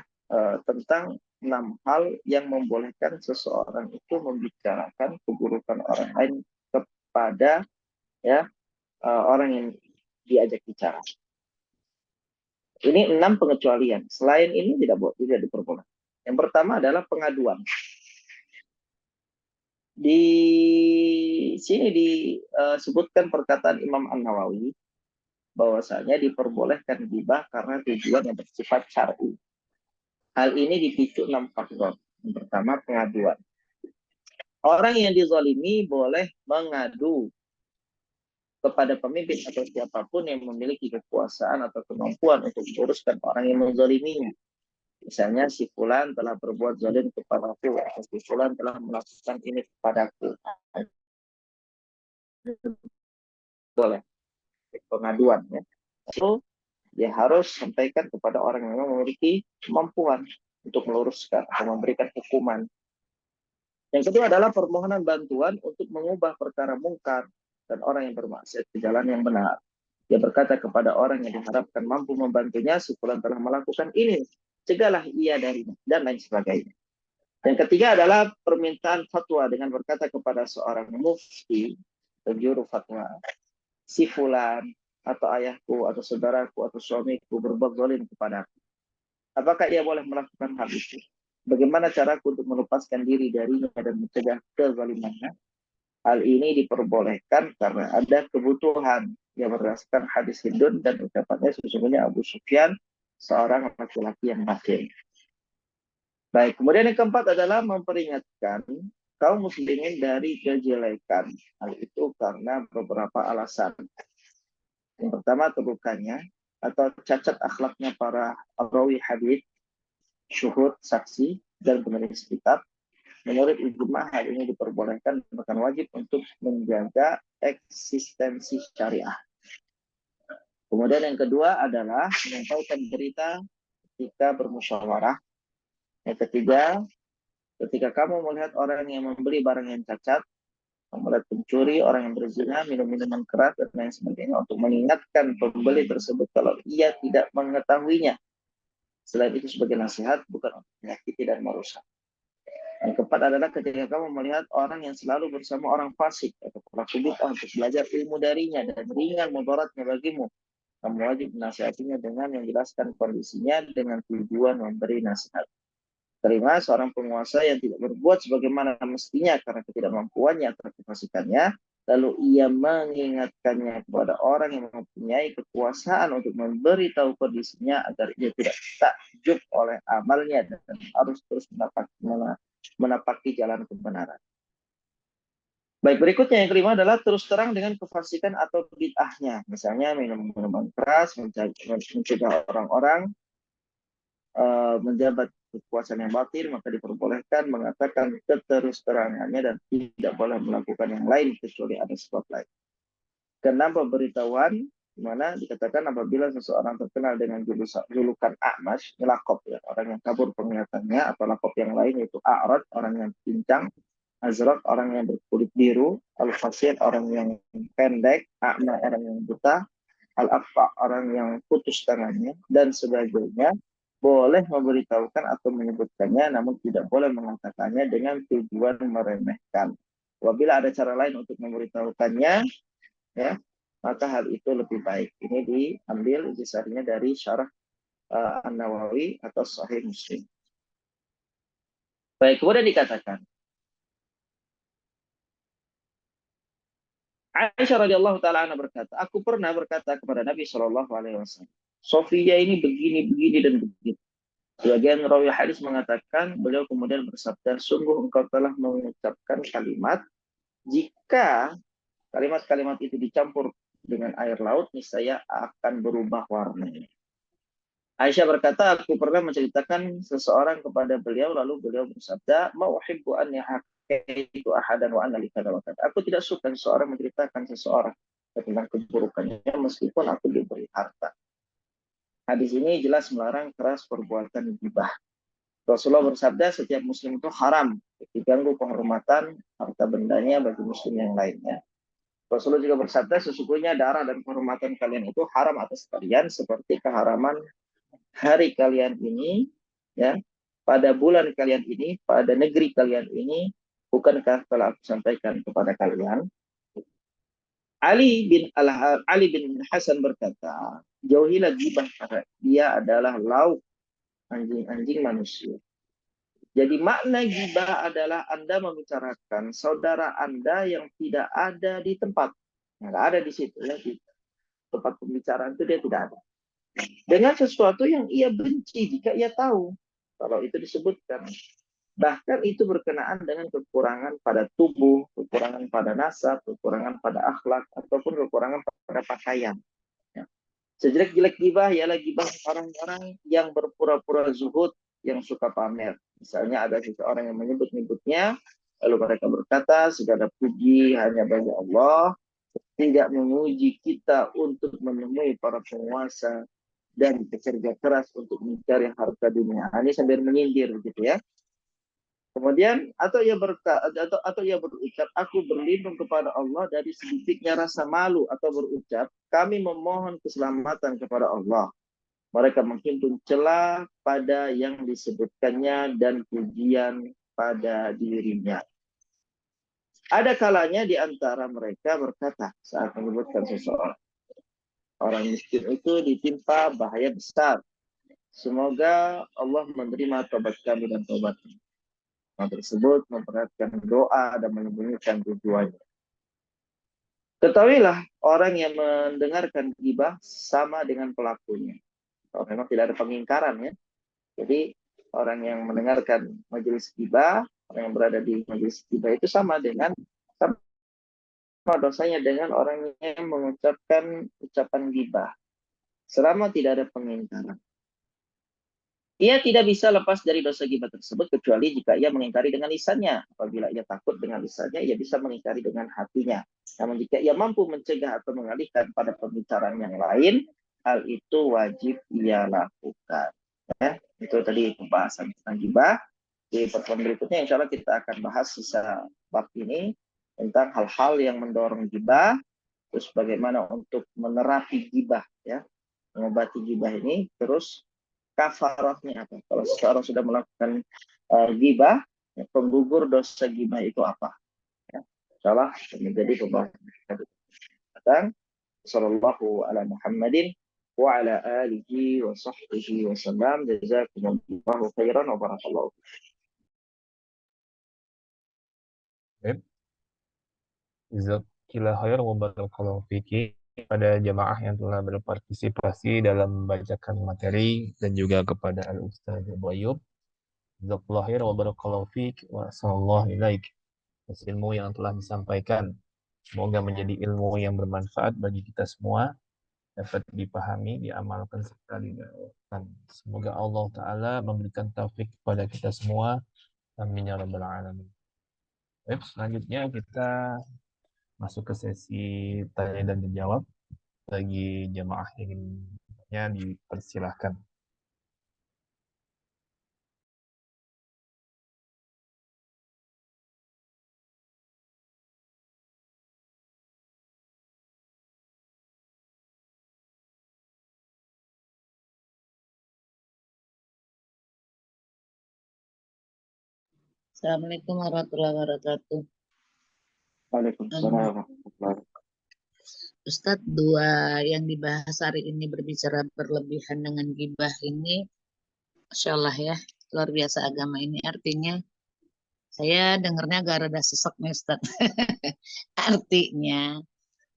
tentang 6 hal yang membolehkan seseorang itu membicarakan keburukan orang lain kepada ya orang yang diajak bicara. Ini 6 pengecualian. Selain ini tidak diperbolehkan. Yang pertama adalah pengaduan. Di sini disebutkan perkataan Imam An-Nawawi bahwasanya diperbolehkan ghibah karena tujuan yang bersifat syar'i. Hal ini dipicu 6 faktor. Yang pertama, pengaduan. Orang yang dizalimi boleh mengadu kepada pemimpin atau siapapun yang memiliki kekuasaan atau kemampuan untuk menguruskan orang yang menzaliminya. Misalnya, si fulan telah berbuat zalim kepadaku, atau si fulan telah melakukan ini kepadaku. Boleh. Pengaduan. Ya. Lalu, dia harus sampaikan kepada orang yang memiliki kemampuan untuk meluruskan atau memberikan hukuman. Yang kedua adalah permohonan bantuan untuk mengubah perkara mungkar dan orang yang bermaksiat ke jalan yang benar. Dia berkata kepada orang yang diharapkan mampu membantunya, si fulan telah melakukan ini, cegahlah ia darinya, dan lain sebagainya. Yang ketiga adalah permintaan fatwa dengan berkata kepada seorang mufti, penjuru fatwa, si fulan atau ayahku atau saudaraku atau suamiku berbuat zalim kepadaku. Apakah ia boleh melakukan hal itu? Bagaimana caraku untuk melepaskan diri darinya dan mencegah kezalimannya? Hal ini diperbolehkan karena ada kebutuhan yang berdasarkan hadis Hindun dan ucapannya sesungguhnya Abu Sufyan seorang laki-laki yang bakhil. Baik, kemudian yang keempat adalah memperingatkan kaum muslimin dari kejelekan. Hal itu karena beberapa alasan. Yang pertama, terbukanya atau cacat akhlaknya para rawi hadits, syuhud, saksi, dan penulis kitab. Menurut ijma' hal ini diperbolehkan, bahkan wajib untuk menjaga eksistensi syariah. Kemudian yang kedua adalah menyampaikan berita ketika bermusyawarah. Yang ketiga, ketika kamu melihat orang yang membeli barang yang cacat, kamu melihat pencuri, orang yang berzina, minum minuman keras, dan lain sebagainya, untuk mengingatkan pembeli tersebut kalau ia tidak mengetahuinya. Selain itu sebagai nasihat, bukan untuk menyakiti dan merusak. Yang keempat adalah ketika kamu melihat orang yang selalu bersama orang fasik atau pelaku bid'ah untuk belajar ilmu darinya dan ringan mudaratnya bagimu, kamu wajib menasihatinya dengan menjelaskan kondisinya dengan tujuan memberi nasihat. Terima seorang penguasa yang tidak berbuat sebagaimana mestinya karena ketidakmampuannya atau kefasikannya, lalu ia mengingatkannya kepada orang yang mempunyai kekuasaan untuk memberitahu kondisinya agar ia tidak takjub oleh amalnya dan harus terus menapaki jalan kebenaran. Baik, berikutnya yang kelima adalah terus terang dengan kefasikan atau bid'ahnya. Misalnya minum minuman keras, mencegah orang-orang menjabat kekuasaan yang batil, maka diperbolehkan mengatakan keterus terangannya dan tidak boleh melakukan yang lain kecuali ada sebab lain. Keenam, pemberitahuan, di mana dikatakan apabila seseorang terkenal dengan julukan A'mash, lakop ya, orang yang kabur penglihatannya, atau lakop yang lain yaitu A'rad, orang yang pincang, Azraq, orang yang berkulit biru, Al-Fasir, orang yang pendek, A'ma, orang yang buta, Al-Aqfa, orang yang putus tangannya, dan sebagainya, boleh memberitahukan atau menyebutkannya, namun tidak boleh mengatakannya dengan tujuan meremehkan. Apabila ada cara lain untuk memberitahukannya, ya, maka hal itu lebih baik. Ini diambil intisarinya dari syarah An-Nawawi atau Sahih Muslim. Baik, kemudian dikatakan, Aisyah radhiyallahu taala anha berkata, aku pernah berkata kepada Nabi Shallallahu alaihi wasallam, Sofia ini begini dan begitu. Sebagian rawi hadis mengatakan beliau kemudian bersabda, sungguh engkau telah mengucapkan kalimat, jika kalimat-kalimat itu dicampur dengan air laut, niscaya akan berubah warnanya. Aisyah berkata, aku pernah menceritakan seseorang kepada beliau, lalu beliau bersabda, mauhibbu an yahakaitu ahadan wa anna likada wa kada. Aku tidak suka seseorang menceritakan seseorang tentang keburukannya, meskipun aku diberi harta. Hadis ini jelas melarang keras perbuatan ghibah. Rasulullah bersabda, setiap muslim itu haram diganggu kehormatan harta bendanya bagi muslim yang lainnya. Rasulullah juga bersabda, sesungguhnya darah dan kehormatan kalian itu haram atas kalian seperti keharaman hari kalian ini, ya, pada bulan kalian ini, pada negeri kalian ini. Bukankah telah aku sampaikan kepada kalian? Ali bin Hasan berkata, jauhilah ghibah karena dia adalah lauk anjing-anjing manusia. Jadi makna ghibah adalah Anda membicarakan saudara Anda yang tidak ada di tempat. Nggak ada di situ, ya, di tempat pembicaraan itu dia tidak ada. Dengan sesuatu yang ia benci jika ia tahu. Kalau itu disebutkan. Bahkan itu berkenaan dengan kekurangan pada tubuh, kekurangan pada nasab, kekurangan pada akhlak, ataupun kekurangan pada pakaian. Ya. Sejelek-jelek ghibah ialah ghibah orang-orang yang berpura-pura zuhud, yang suka pamer. Misalnya ada seseorang yang menyebut-nyebutnya, lalu mereka berkata, segala puji hanya bagi Allah, tidak memuji kita untuk menemui para penguasa dan bekerja keras untuk mencari harta dunia. Ini sambil menyindir gitu ya. Kemudian atau ia berucap, aku berlindung kepada Allah dari sedikitnya rasa malu, atau berucap, kami memohon keselamatan kepada Allah. Mereka menghimpun celah pada yang disebutkannya dan pujian pada dirinya. Ada kalanya di antara mereka berkata saat menyebutkan seseorang, orang miskin itu ditimpa bahaya besar. Semoga Allah menerima tobat kami dan tobatnya. Orang tersebut memperhatikan doa dan menyembunyikan tujuannya. Ketahuilah, orang yang mendengarkan ghibah sama dengan pelakunya. Kalau memang tidak ada pengingkaran ya. Jadi orang yang mendengarkan majelis ghibah, orang yang berada di majelis ghibah itu sama dosanya dengan orang yang mengucapkan ucapan ghibah. Selama tidak ada pengingkaran. Ia tidak bisa lepas dari dosa ghibah tersebut kecuali jika ia mengingkari dengan lisannya. Apabila ia takut dengan lisannya, ia bisa mengingkari dengan hatinya. Namun jika ia mampu mencegah atau mengalihkan pada pembicaraan yang lain, hal itu wajib ia lakukan. Ya, itu tadi pembahasan tentang ghibah. Di pertemuan berikutnya, insya Allah kita akan bahas sisa bab ini tentang hal-hal yang mendorong ghibah, terus bagaimana untuk menerapi ghibah, ya, mengobati ghibah ini, terus kafarahnya apa? Kalau seseorang sudah melakukan ghibah, Ya, penggugur dosa ghibah itu apa? Ya, insyaallah menjadi pembahasan kita datang. Sallallahu ala Muhammadin wa ala alihi wa sahbihi wa sallam. Jazakumullahu khairan wa barakallahu. Baik, Jazakallahu khairan wa barakallahu fiki pada jamaah yang telah berpartisipasi dalam membacakan materi dan juga kepada Al-Ustaz Abu Ayyub. Jazakallahu khairan wa barakallahu fik wa sallallahu ilaik. Atas ilmu yang telah disampaikan. Semoga menjadi ilmu yang bermanfaat bagi kita semua, dapat dipahami, diamalkan, serta didakwahkan. Semoga Allah Ta'ala memberikan taufik kepada kita semua. Amin ya rabbal alamin. Baik, selanjutnya kita masuk ke sesi tanya dan menjawab. Bagi jemaah yang ingin bertanya, dipersilahkan. Assalamualaikum warahmatullahi wabarakatuh. Waalaikumsalam warahmatullahi wabarakatuh. Ustadz, dua yang dibahas hari ini berbicara berlebihan dengan gibah ini, Masya Allah ya, luar biasa agama ini. Artinya, saya dengarnya agak rada sesek nih Ustadz. Artinya,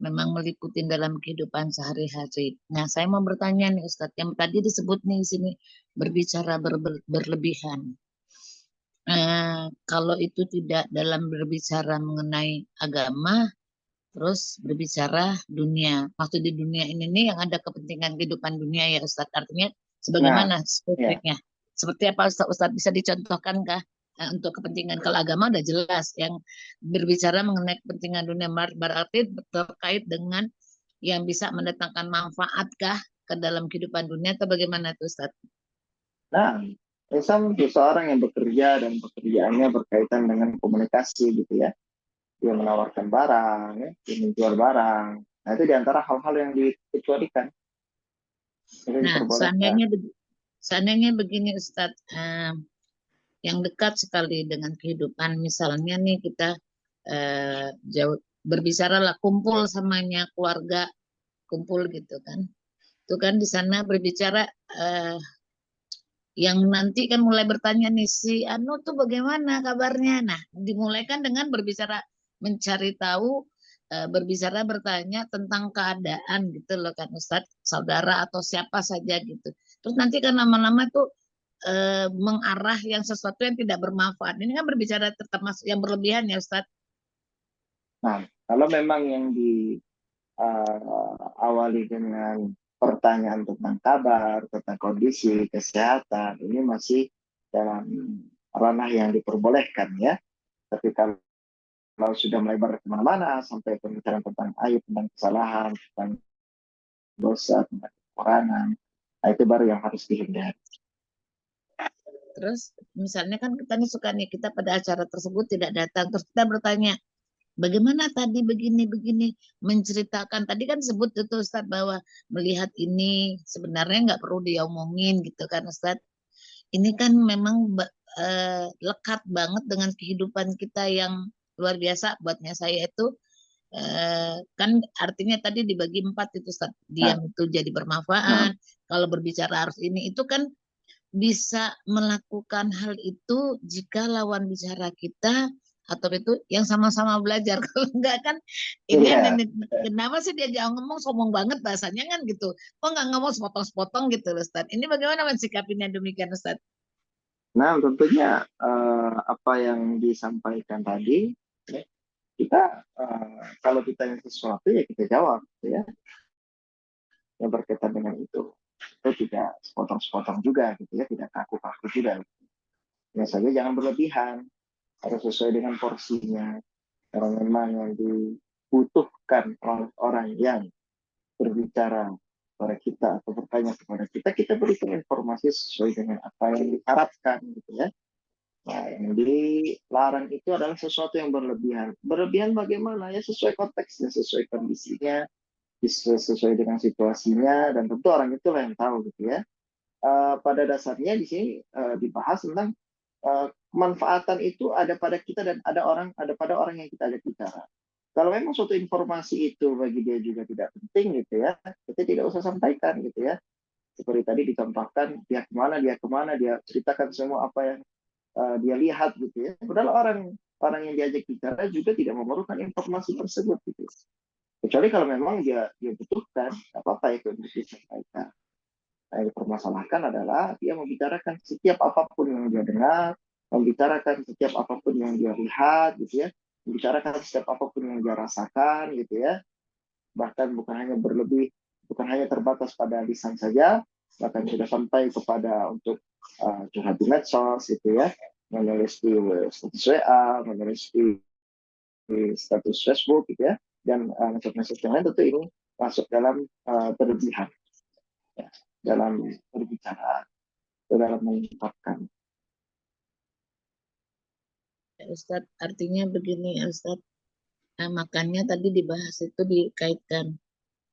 memang meliputi dalam kehidupan sehari-hari. Nah, saya mau bertanya nih Ustadz, yang tadi disebut nih di sini, berbicara berlebihan. Kalau itu tidak dalam berbicara mengenai agama, terus berbicara dunia. Maksud di dunia ini nih yang ada kepentingan kehidupan dunia ya Ustadz. Artinya sebagaimana Ya, spesifiknya. Seperti apa Ustadz bisa dicontohkan kah? Untuk kepentingan, kalau agama udah jelas. Yang berbicara mengenai kepentingan dunia berarti terkait dengan yang bisa mendatangkan manfaat kah ke dalam kehidupan dunia atau bagaimana itu Ustadz? nah, Isam seseorang yang bekerja dan pekerjaannya berkaitan dengan komunikasi gitu ya. Dia menawarkan barang, ya, dia menjual barang. Nah, itu diantara hal-hal yang dikecualikan. Itu Nah, diperbolehkan. seandainya begini Ustadz, yang dekat sekali dengan kehidupan, misalnya nih kita jauh berbicara lah, kumpul samanya keluarga, kumpul gitu kan. Itu kan di sana berbicara yang nanti kan mulai bertanya nih si Anu tuh bagaimana kabarnya. Nah, dimulaikan dengan berbicara mencari tahu, berbicara bertanya tentang keadaan gitu loh kan Ustadz, saudara atau siapa saja gitu. Terus nanti kan lama-lama tuh mengarah yang sesuatu yang tidak bermanfaat. Ini kan berbicara tetap masuk yang berlebihan ya Ustadz. Nah, kalau memang yang diawali dengan pertanyaan tentang kabar, tentang kondisi kesehatan, ini masih dalam ranah yang diperbolehkan ya. Tapi kalau sudah melebar kemana-mana sampai pembicaraan tentang aib, tentang kesalahan, tentang dosa, tentang kekurangan, nah itu baru yang harus dihindari. Terus misalnya kan kita nih suka nih, kita pada acara tersebut tidak datang, terus kita bertanya, bagaimana tadi begini-begini, menceritakan, tadi kan sebut itu Ustadz bahwa melihat ini sebenarnya nggak perlu diomongin gitu kan Ustadz. Ini kan memang lekat banget dengan kehidupan kita yang luar biasa. Buatnya saya itu kan artinya tadi dibagi 4 itu Ustadz. Diam itu jadi bermanfaat. Kalau berbicara harus ini, itu kan bisa melakukan hal itu jika lawan bicara kita atau itu yang sama-sama belajar. Kalau enggak kan ini kenapa sih dia jangan ngomong sombong banget bahasanya kan gitu. Kok nggak ngomong sepotong-sepotong gitu loh Ustadz. Ini bagaimana mensikapinya demikian Ustadz? Nah, tentunya apa yang disampaikan tadi, ya, kita kalau ditanya sesuatu ya kita jawab, ya, yang berkaitan dengan itu. Itu tidak sepotong-sepotong juga, gitu ya, tidak kaku-kaku juga. Ya saja jangan berlebihan, harus sesuai dengan porsinya. Karena memang yang dibutuhkan oleh orang yang berbicara kepada kita atau bertanya kepada kita, kita berikan informasi sesuai dengan apa yang diharapkan, gitu ya. Nah, yang dilarang itu adalah sesuatu yang berlebihan. Berlebihan bagaimana? Ya sesuai konteksnya, sesuai kondisinya, sesuai dengan situasinya, dan tentu orang itulah yang tahu gitu ya. Pada dasarnya di sini dibahas tentang kemanfaatan itu ada pada kita dan ada pada orang yang kita ajak bicara. Kalau memang suatu informasi itu bagi dia juga tidak penting gitu ya, kita tidak usah sampaikan gitu ya. Seperti tadi dicontohkan, dia kemana, dia ceritakan semua apa yang dia lihat gitu ya. Padahal orang yang diajak bicara juga tidak memerlukan informasi tersebut gitu. Kecuali kalau memang dia butuhkan, apa-apa itu untuk disampaikan. Nah, yang dipermasalahkan adalah dia membicarakan setiap apapun yang dia dengar, membicarakan setiap apapun yang dia lihat, gitu ya, membicarakan setiap apapun yang dia rasakan, gitu ya. Bahkan bukan hanya terbatas pada lisan saja, bahkan sudah sampai kepada untuk curhat di medsos, gitu ya, menulis di status WA, menulis di status Facebook, gitu ya, dan medsos yang lain. Tentu ini masuk dalam berlebihan, ya, dalam berbicara, dalam mengungkapkan. Ya, Ustadz, artinya begini ya Ustadz. Nah, makanya tadi dibahas itu dikaitkan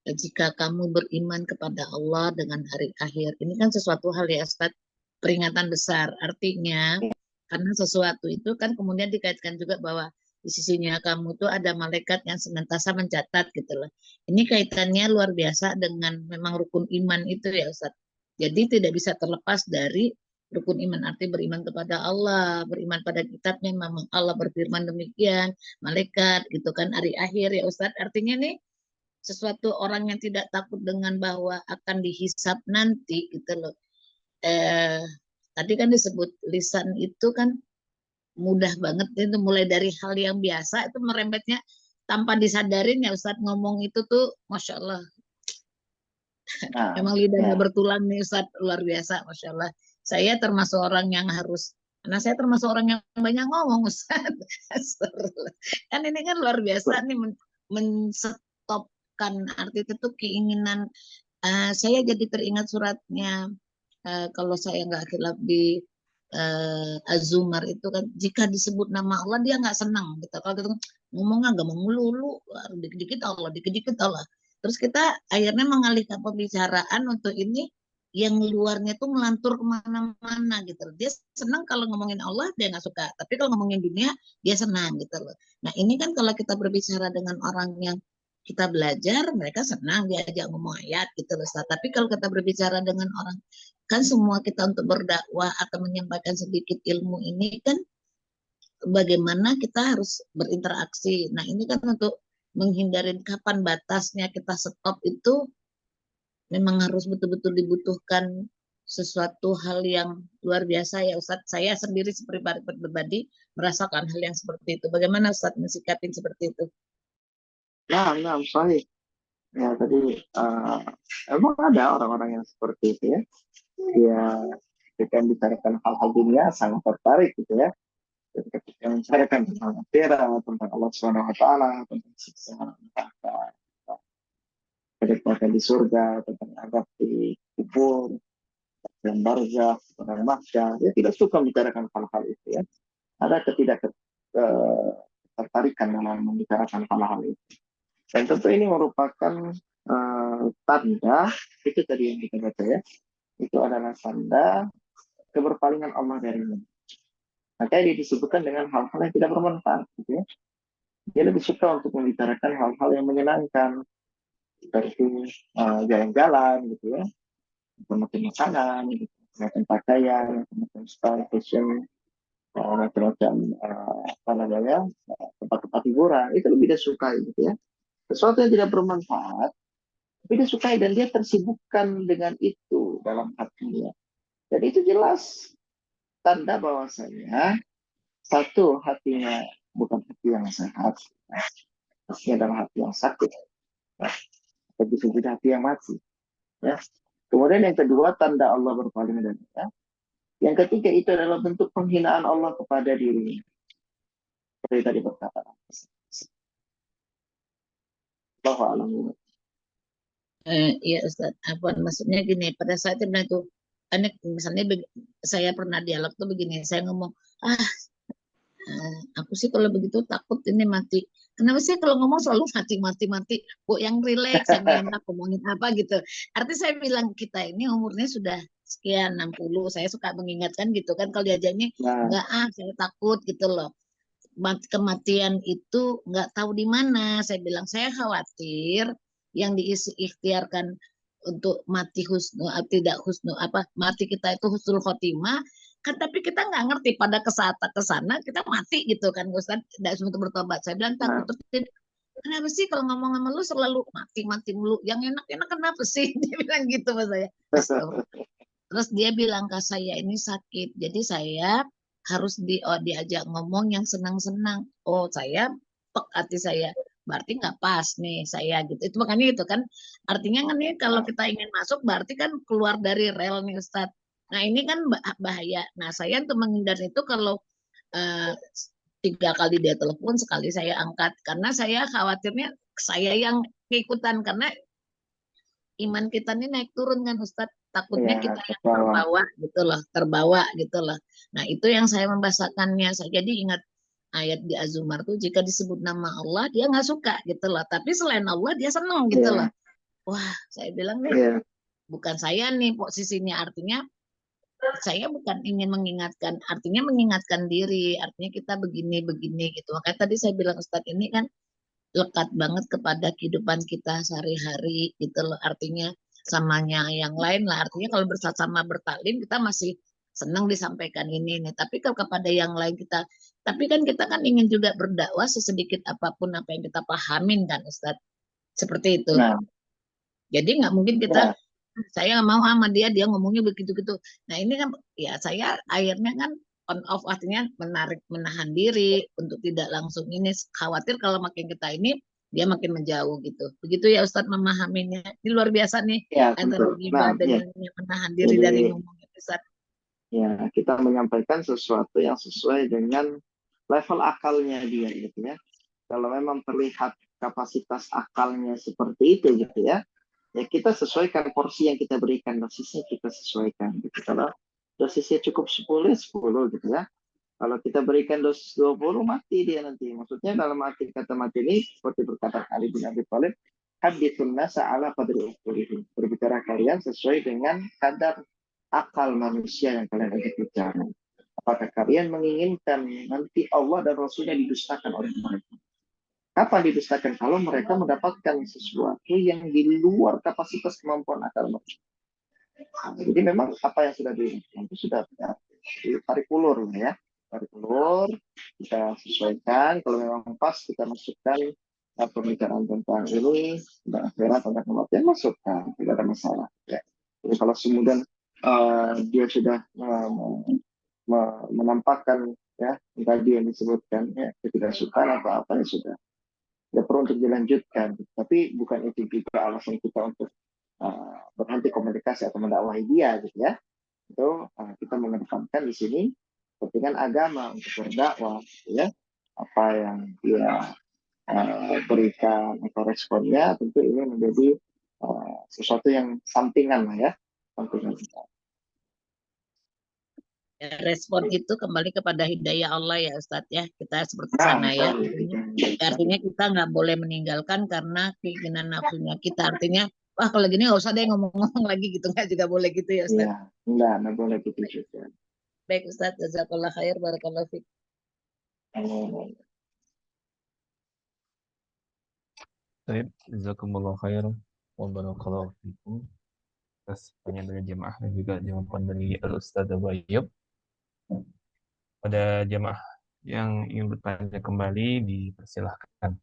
jika kamu beriman kepada Allah dengan hari akhir. Ini kan sesuatu hal ya Ustadz, peringatan besar. Artinya karena sesuatu itu kan kemudian dikaitkan juga bahwa di sisinya kamu tuh ada malaikat yang senantiasa mencatat gitu loh. Ini kaitannya luar biasa dengan memang rukun iman itu ya Ustadz. Jadi tidak bisa terlepas dari rukun iman, arti beriman kepada Allah, beriman pada kitabnya, memang Allah berfirman demikian, malaikat gitu kan, hari akhir ya Ustadz. Artinya nih sesuatu orang yang tidak takut dengan bahwa akan dihisap nanti gitu loh. Tadi kan disebut lisan itu kan mudah banget itu, mulai dari hal yang biasa itu merembetnya tanpa disadarin ya Ustadz, ngomong itu tuh Masya Allah. Nah, Emang lidahnya ya. bertulang nih Ustadz, luar biasa Masya Allah. Saya termasuk orang yang karena saya termasuk orang yang banyak ngomong Ustadz. Kan ini kan luar biasa nih menstopkan arti itu tuh keinginan. Saya jadi teringat suratnya kalau saya nggak khilaf di Az-Zumar itu kan, jika disebut nama Allah dia nggak senang gitu. Kalau gitu ngomongnya nggak mau melulu, dikit-dikit Allah, dikit-dikit Allah. Terus kita akhirnya mengalihkan pembicaraan untuk ini yang luarnya tuh melantur kemana-mana gitu. Dia senang kalau ngomongin Allah, dia nggak suka. Tapi kalau ngomongin dunia, dia senang gitu loh. Nah ini kan kalau kita berbicara dengan orang yang kita belajar, mereka senang diajak ngomong ayat gitu loh. Tapi kalau kita berbicara dengan orang, kan semua kita untuk berdakwah atau menyampaikan sedikit ilmu ini kan bagaimana kita harus berinteraksi. Nah ini kan untuk menghindari kapan batasnya kita stop itu memang harus betul-betul dibutuhkan sesuatu hal yang luar biasa ya Ustadz. Saya sendiri seperti pribadi merasakan hal yang seperti itu. Bagaimana Ustadz mensikapin seperti itu? Nah, sorry. Ya, tadi emang ada orang-orang yang seperti itu ya. Dia ketika bicarakan hal-hal dunia sangat tertarik gitu ya. Ketika membicarakan tentang akhirat, tentang Allah Subhanahu wa taala, tentang siksa neraka, kenikmatan di surga, tentang azab di kubur, dan barzakh, tentang mahsyar, dia tidak suka membicarakan hal-hal itu ya. Ada ketertarikan dalam membicarakan hal-hal itu. Dan tentu ini merupakan tanda, itu tadi yang kita baca ya, itu adalah tanda keberpalingan Allah darinya. Makanya dia disebutkan dengan hal-hal yang tidak bermanfaat gitu ya. Dia lebih suka untuk membicarakan hal-hal yang menyenangkan, seperti jalan-jalan gitu ya, macam makanan, gitu, macam pakaian, macam style fashion, macam-macam apa namanya, tempat-tempat hiburan, itu lebih dia sukai gitu ya. Sesuatu yang tidak bermanfaat, tapi dia sukai dan dia tersibukkan dengan itu dalam hatinya. Jadi itu jelas tanda bahwasanya satu, hatinya bukan hati yang sehat, hatinya adalah hati yang sakit, atau bisa jadi hati yang mati. Ya. Kemudian yang kedua, tanda Allah berpaling darinya. Yang ketiga itu adalah bentuk penghinaan Allah kepada dirinya. Seperti tadi perkataan. Allahu a'lam. Iya Ustaz, apa maksudnya gini, pada saat itu aneh, misalnya saya pernah dialog tuh begini, saya ngomong, aku sih kalau begitu takut ini mati. Kenapa sih kalau ngomong selalu mati? Kok yang relax, yang enak, ngomongin apa gitu. Artinya saya bilang kita ini umurnya sudah sekian 60. Saya suka mengingatkan gitu kan, kalau diajaknya Nah, enggak, saya takut gitu loh. Kematian itu nggak tahu di mana. Saya bilang saya khawatir yang diisi ikhtiarkan untuk mati husnu, tidak husnu, apa mati kita itu husnul khotimah kan, tapi kita nggak ngerti pada ke sana kita mati gitu kan, Ustaz, tidak sempat bertobat. Saya bilang takut. nah, Terus kenapa sih kalau ngomong sama lu selalu mati mulu, yang enak-enak kenapa sih? Dia bilang gitu sama saya. Astagfirullah. Terus dia bilang ke saya ini sakit, jadi saya harus diajak ngomong yang senang-senang. Oh, saya pek hati saya, berarti nggak pas nih saya gitu. Itu makanya itu kan artinya kan nih kalau kita ingin masuk berarti kan keluar dari rel nih Ustadz. Nah ini kan bahaya. Nah saya untuk menghindar itu kalau eh, 3 kali dia telepon, sekali saya angkat karena saya khawatirnya saya yang keikutan, karena iman kita ini naik turun kan Ustadz, takutnya ya, kita yang bahwa terbawa gitu loh. Nah itu yang saya membahasakannya. Saya jadi ingat ayat di Az-Zumar tuh, jika disebut nama Allah dia nggak suka gitu loh, tapi selain Allah dia senang gitu loh. ya, Wah, saya bilang nih ya, bukan saya nih posisinya, artinya saya bukan ingin mengingatkan, artinya mengingatkan diri, artinya kita begini gitu. Makanya tadi saya bilang Ustadz ini kan lekat banget kepada kehidupan kita sehari-hari gitu loh, artinya samanya yang lain lah, artinya kalau bersama bertaklim kita masih senang disampaikan ini nih, tapi kalau kepada yang lain kita, tapi kan kita kan ingin juga berdakwah sesedikit apapun apa yang kita pahamin kan Ustadz, seperti itu. nah, Jadi nggak mungkin kita, ya, saya nggak mau sama dia ngomongnya begitu-gitu. Nah ini kan ya saya akhirnya kan on off, artinya menahan diri untuk tidak langsung ini, khawatir kalau makin kita ini dia makin menjauh gitu. Begitu ya Ustadz memahaminya. Ini luar biasa nih ya, antara tentu. Nah, ibadah ya, dengan menahan diri dari jadi ngomongnya Ustadz. ya kita menyampaikan sesuatu yang sesuai dengan level akalnya dia gitu ya. Kalau memang terlihat kapasitas akalnya seperti itu gitu ya, ya kita sesuaikan porsi yang kita berikan, dosisnya kita sesuaikan gitu. Kalau dosisnya cukup 10 ya 10 gitu ya. Kalau kita berikan dosis 20 mati dia nanti. Maksudnya dalam arti kata mati ini seperti berkata Ali bin Abi Thalib, hadithun nasa ala qadri uqulihim. Berbicara kalian sesuai dengan kadar akal manusia yang kalian ajak bicara. Apakah kalian menginginkan nanti Allah dan Rasulnya didustakan oleh mereka? Kapan didustakan? Kalau mereka mendapatkan sesuatu yang di luar kapasitas kemampuan akal mereka. Nah, jadi memang apa yang sudah itu sudah ya, ditarik ulur ya. Tarik ulur, kita sesuaikan. Kalau memang pas kita masukkan pembicaraan tentang ini, tentang akhirat, tentang kematian, masukkan. Tidak ada masalah. Ya. Jadi kalau kemudian dia sudah menampakkan ya tadi yang disebutkan ya ketidaksukaan apa apa ya sudah tidak perlu untuk dilanjutkan, tapi bukan itu juga alasan kita untuk berhenti komunikasi atau mendakwahi dia gitu ya. Itu kita mengedepankan di sini kepentingan agama untuk berdakwah gitu ya. Apa yang dia berikan atau responnya tentu ini menjadi sesuatu yang sampingan lah ya, sampingan. Respon itu kembali kepada hidayah Allah ya Ustadz ya, kita seperti Nah, sana ya. misalnya, Artinya kita nggak boleh meninggalkan karena keinginan nafsunya kita, artinya wah kalau gini nggak usah deh ngomong-ngomong lagi gitu, nggak juga boleh gitu ya Ustaz. ya, enggak boleh gitu juga. Baik Ustaz, jazakallah khair, barakallahu fiik. Baik, jazakumullah khairan wa barakallahu fikum. Atas pertanyaan dari jemaah dan juga jawaban dari Al-Ustaz Abu Ayyub. Pada jemaah yang ingin bertanya kembali dipersilahkan.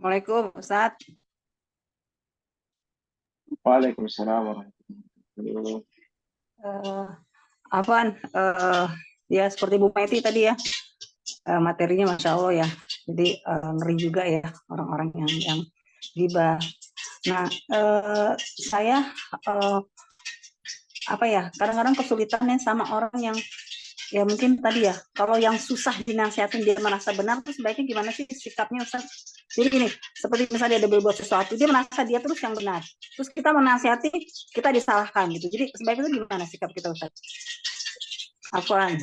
Assalamualaikum Ustaz. Waalaikumsalam warahmatullahi wabarakatuh. Ya seperti Bu Maiti tadi ya, materinya Masya Allah ya. Jadi ngeri juga ya orang-orang yang ghibah. Nah, saya kadang-kadang kesulitannya sama orang yang ya mungkin tadi ya, kalau yang susah dinasihatin dia merasa benar, terus sebaiknya gimana sih sikapnya Ustaz? Jadi gini, seperti misalnya dia berbuat sesuatu, dia merasa dia terus yang benar. Terus kita menasihati, kita disalahkan gitu. Jadi sebaiknya itu gimana sikap kita Ustaz? Afwan.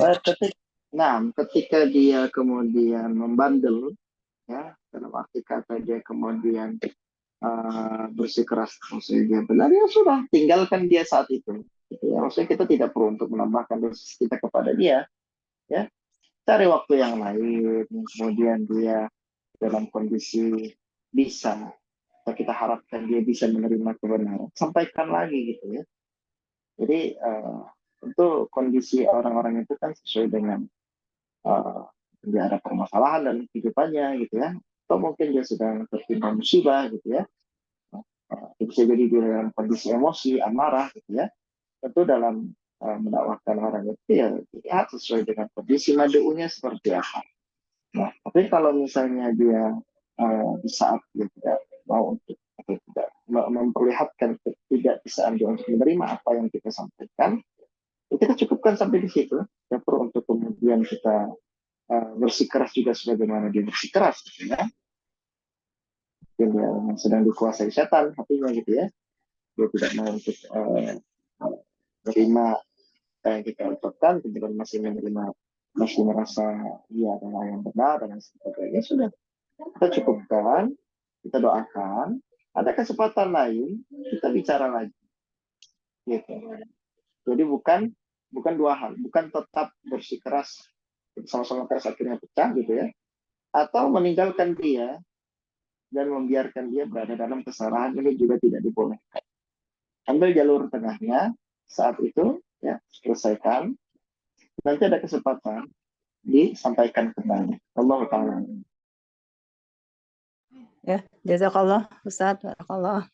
Ketika dia kemudian membandel, ya, dalam arti kata dia kemudian bersikeras, maksudnya dia benar, ya sudah, tinggalkan dia saat itu. Gitu ya. Maksudnya kita tidak perlu untuk menambahkan dosis kita kepada dia, ya. Cari waktu yang lain, kemudian dia dalam kondisi bisa, kita harapkan dia bisa menerima kebenaran, sampaikan lagi gitu ya. Jadi tentu kondisi orang-orang itu kan sesuai dengan dia ada permasalahan dalam kehidupannya gitu ya, atau mungkin dia sedang tertimpa musibah gitu ya. Bisa jadi dia dalam kondisi emosi, amarah gitu ya. Tentu dalam mendakwahkan orang itu ya lihat sesuai dengan kondisi mad'unya seperti apa. Nah, tapi kalau misalnya dia di saat dia tidak mau untuk atau tidak memperlihatkan ketidakbisaan dia untuk menerima apa yang kita sampaikan, ya kita cukupkan sampai di situ. Ya perlu untuk kemudian kita bersikeras juga sebagaimana dia bersikeras gitu ya. Mungkin dia sedang dikuasai setan hatinya gitu ya. Dia tidak mau untuk menerima apa yang kita ucapkan, kemudian masih menerima, masih merasa dia adalah yang benar dan sebagainya, sudah kita cukupkan, kita doakan, ada kesempatan lain kita bicara lagi gitu. Jadi bukan dua hal, bukan tetap bersikeras sama-sama keras akhirnya pecah gitu ya, atau meninggalkan dia dan membiarkan dia berada dalam kesalahan, ini juga tidak dibolehkan. Ambil jalur tengahnya saat itu ya, selesaikan, nanti ada kesempatan disampaikan kembali. Allah Ta'ala. Ya, jazakallah Ustaz, barakallah.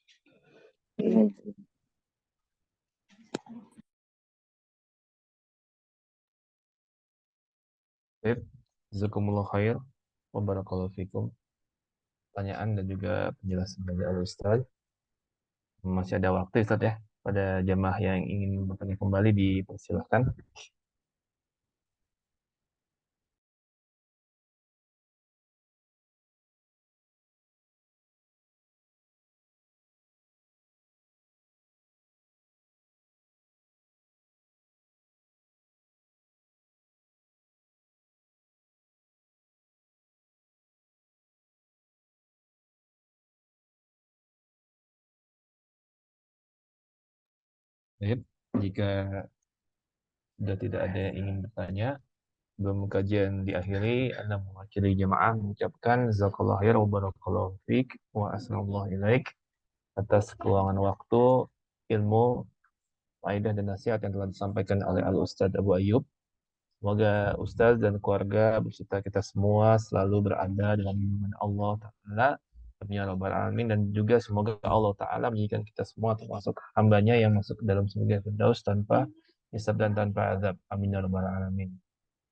Jazakumullah khair wa barakallahu fikum. Pertanyaan dan juga penjelasan dari Al-Ustaz. Masih ada waktu Ustaz ya. Pada jamaah yang ingin bertanya kembali dipersilahkan. Baik, jika sudah tidak ada yang ingin bertanya, sebelum kajian diakhiri, Anda mewakili jemaah mengucapkan jazakallahu khair wa barakallahu fiik wa ahsanallahu ilaik atas keuangan waktu, ilmu, faedah dan nasihat yang telah disampaikan oleh Al-Ustaz Abu Ayyub. Semoga Ustaz dan keluarga beserta kita semua selalu berada dalam lindungan Allah Ta'ala. Ya Rabbal Alamin. Dan juga semoga Allah Ta'ala menjadikan kita semua termasuk hambanya yang masuk ke dalam surga Firdaus tanpa hisab dan tanpa azab. Amin ya Rabbal Alamin.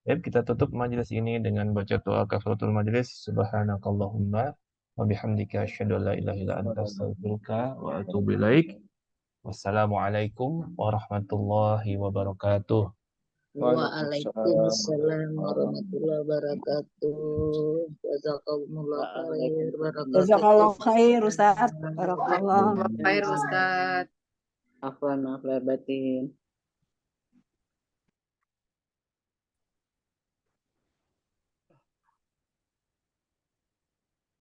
Baik, kita tutup majelis ini dengan baca doa kafaratul majelis. Subhanakallahumma wa bihamdika asyhadu an la ilaha illa anta astaghfiruka wa atubu ilaik. Wassalamualaikum warahmatullahi wabarakatuh. Waalaikumsalam warahmatullahi wabarakatuh. Jazakumullah khair. Jazakallah khair Ustaz, barakallah. Khair Ustaz. Afwan, maaf lahir batin.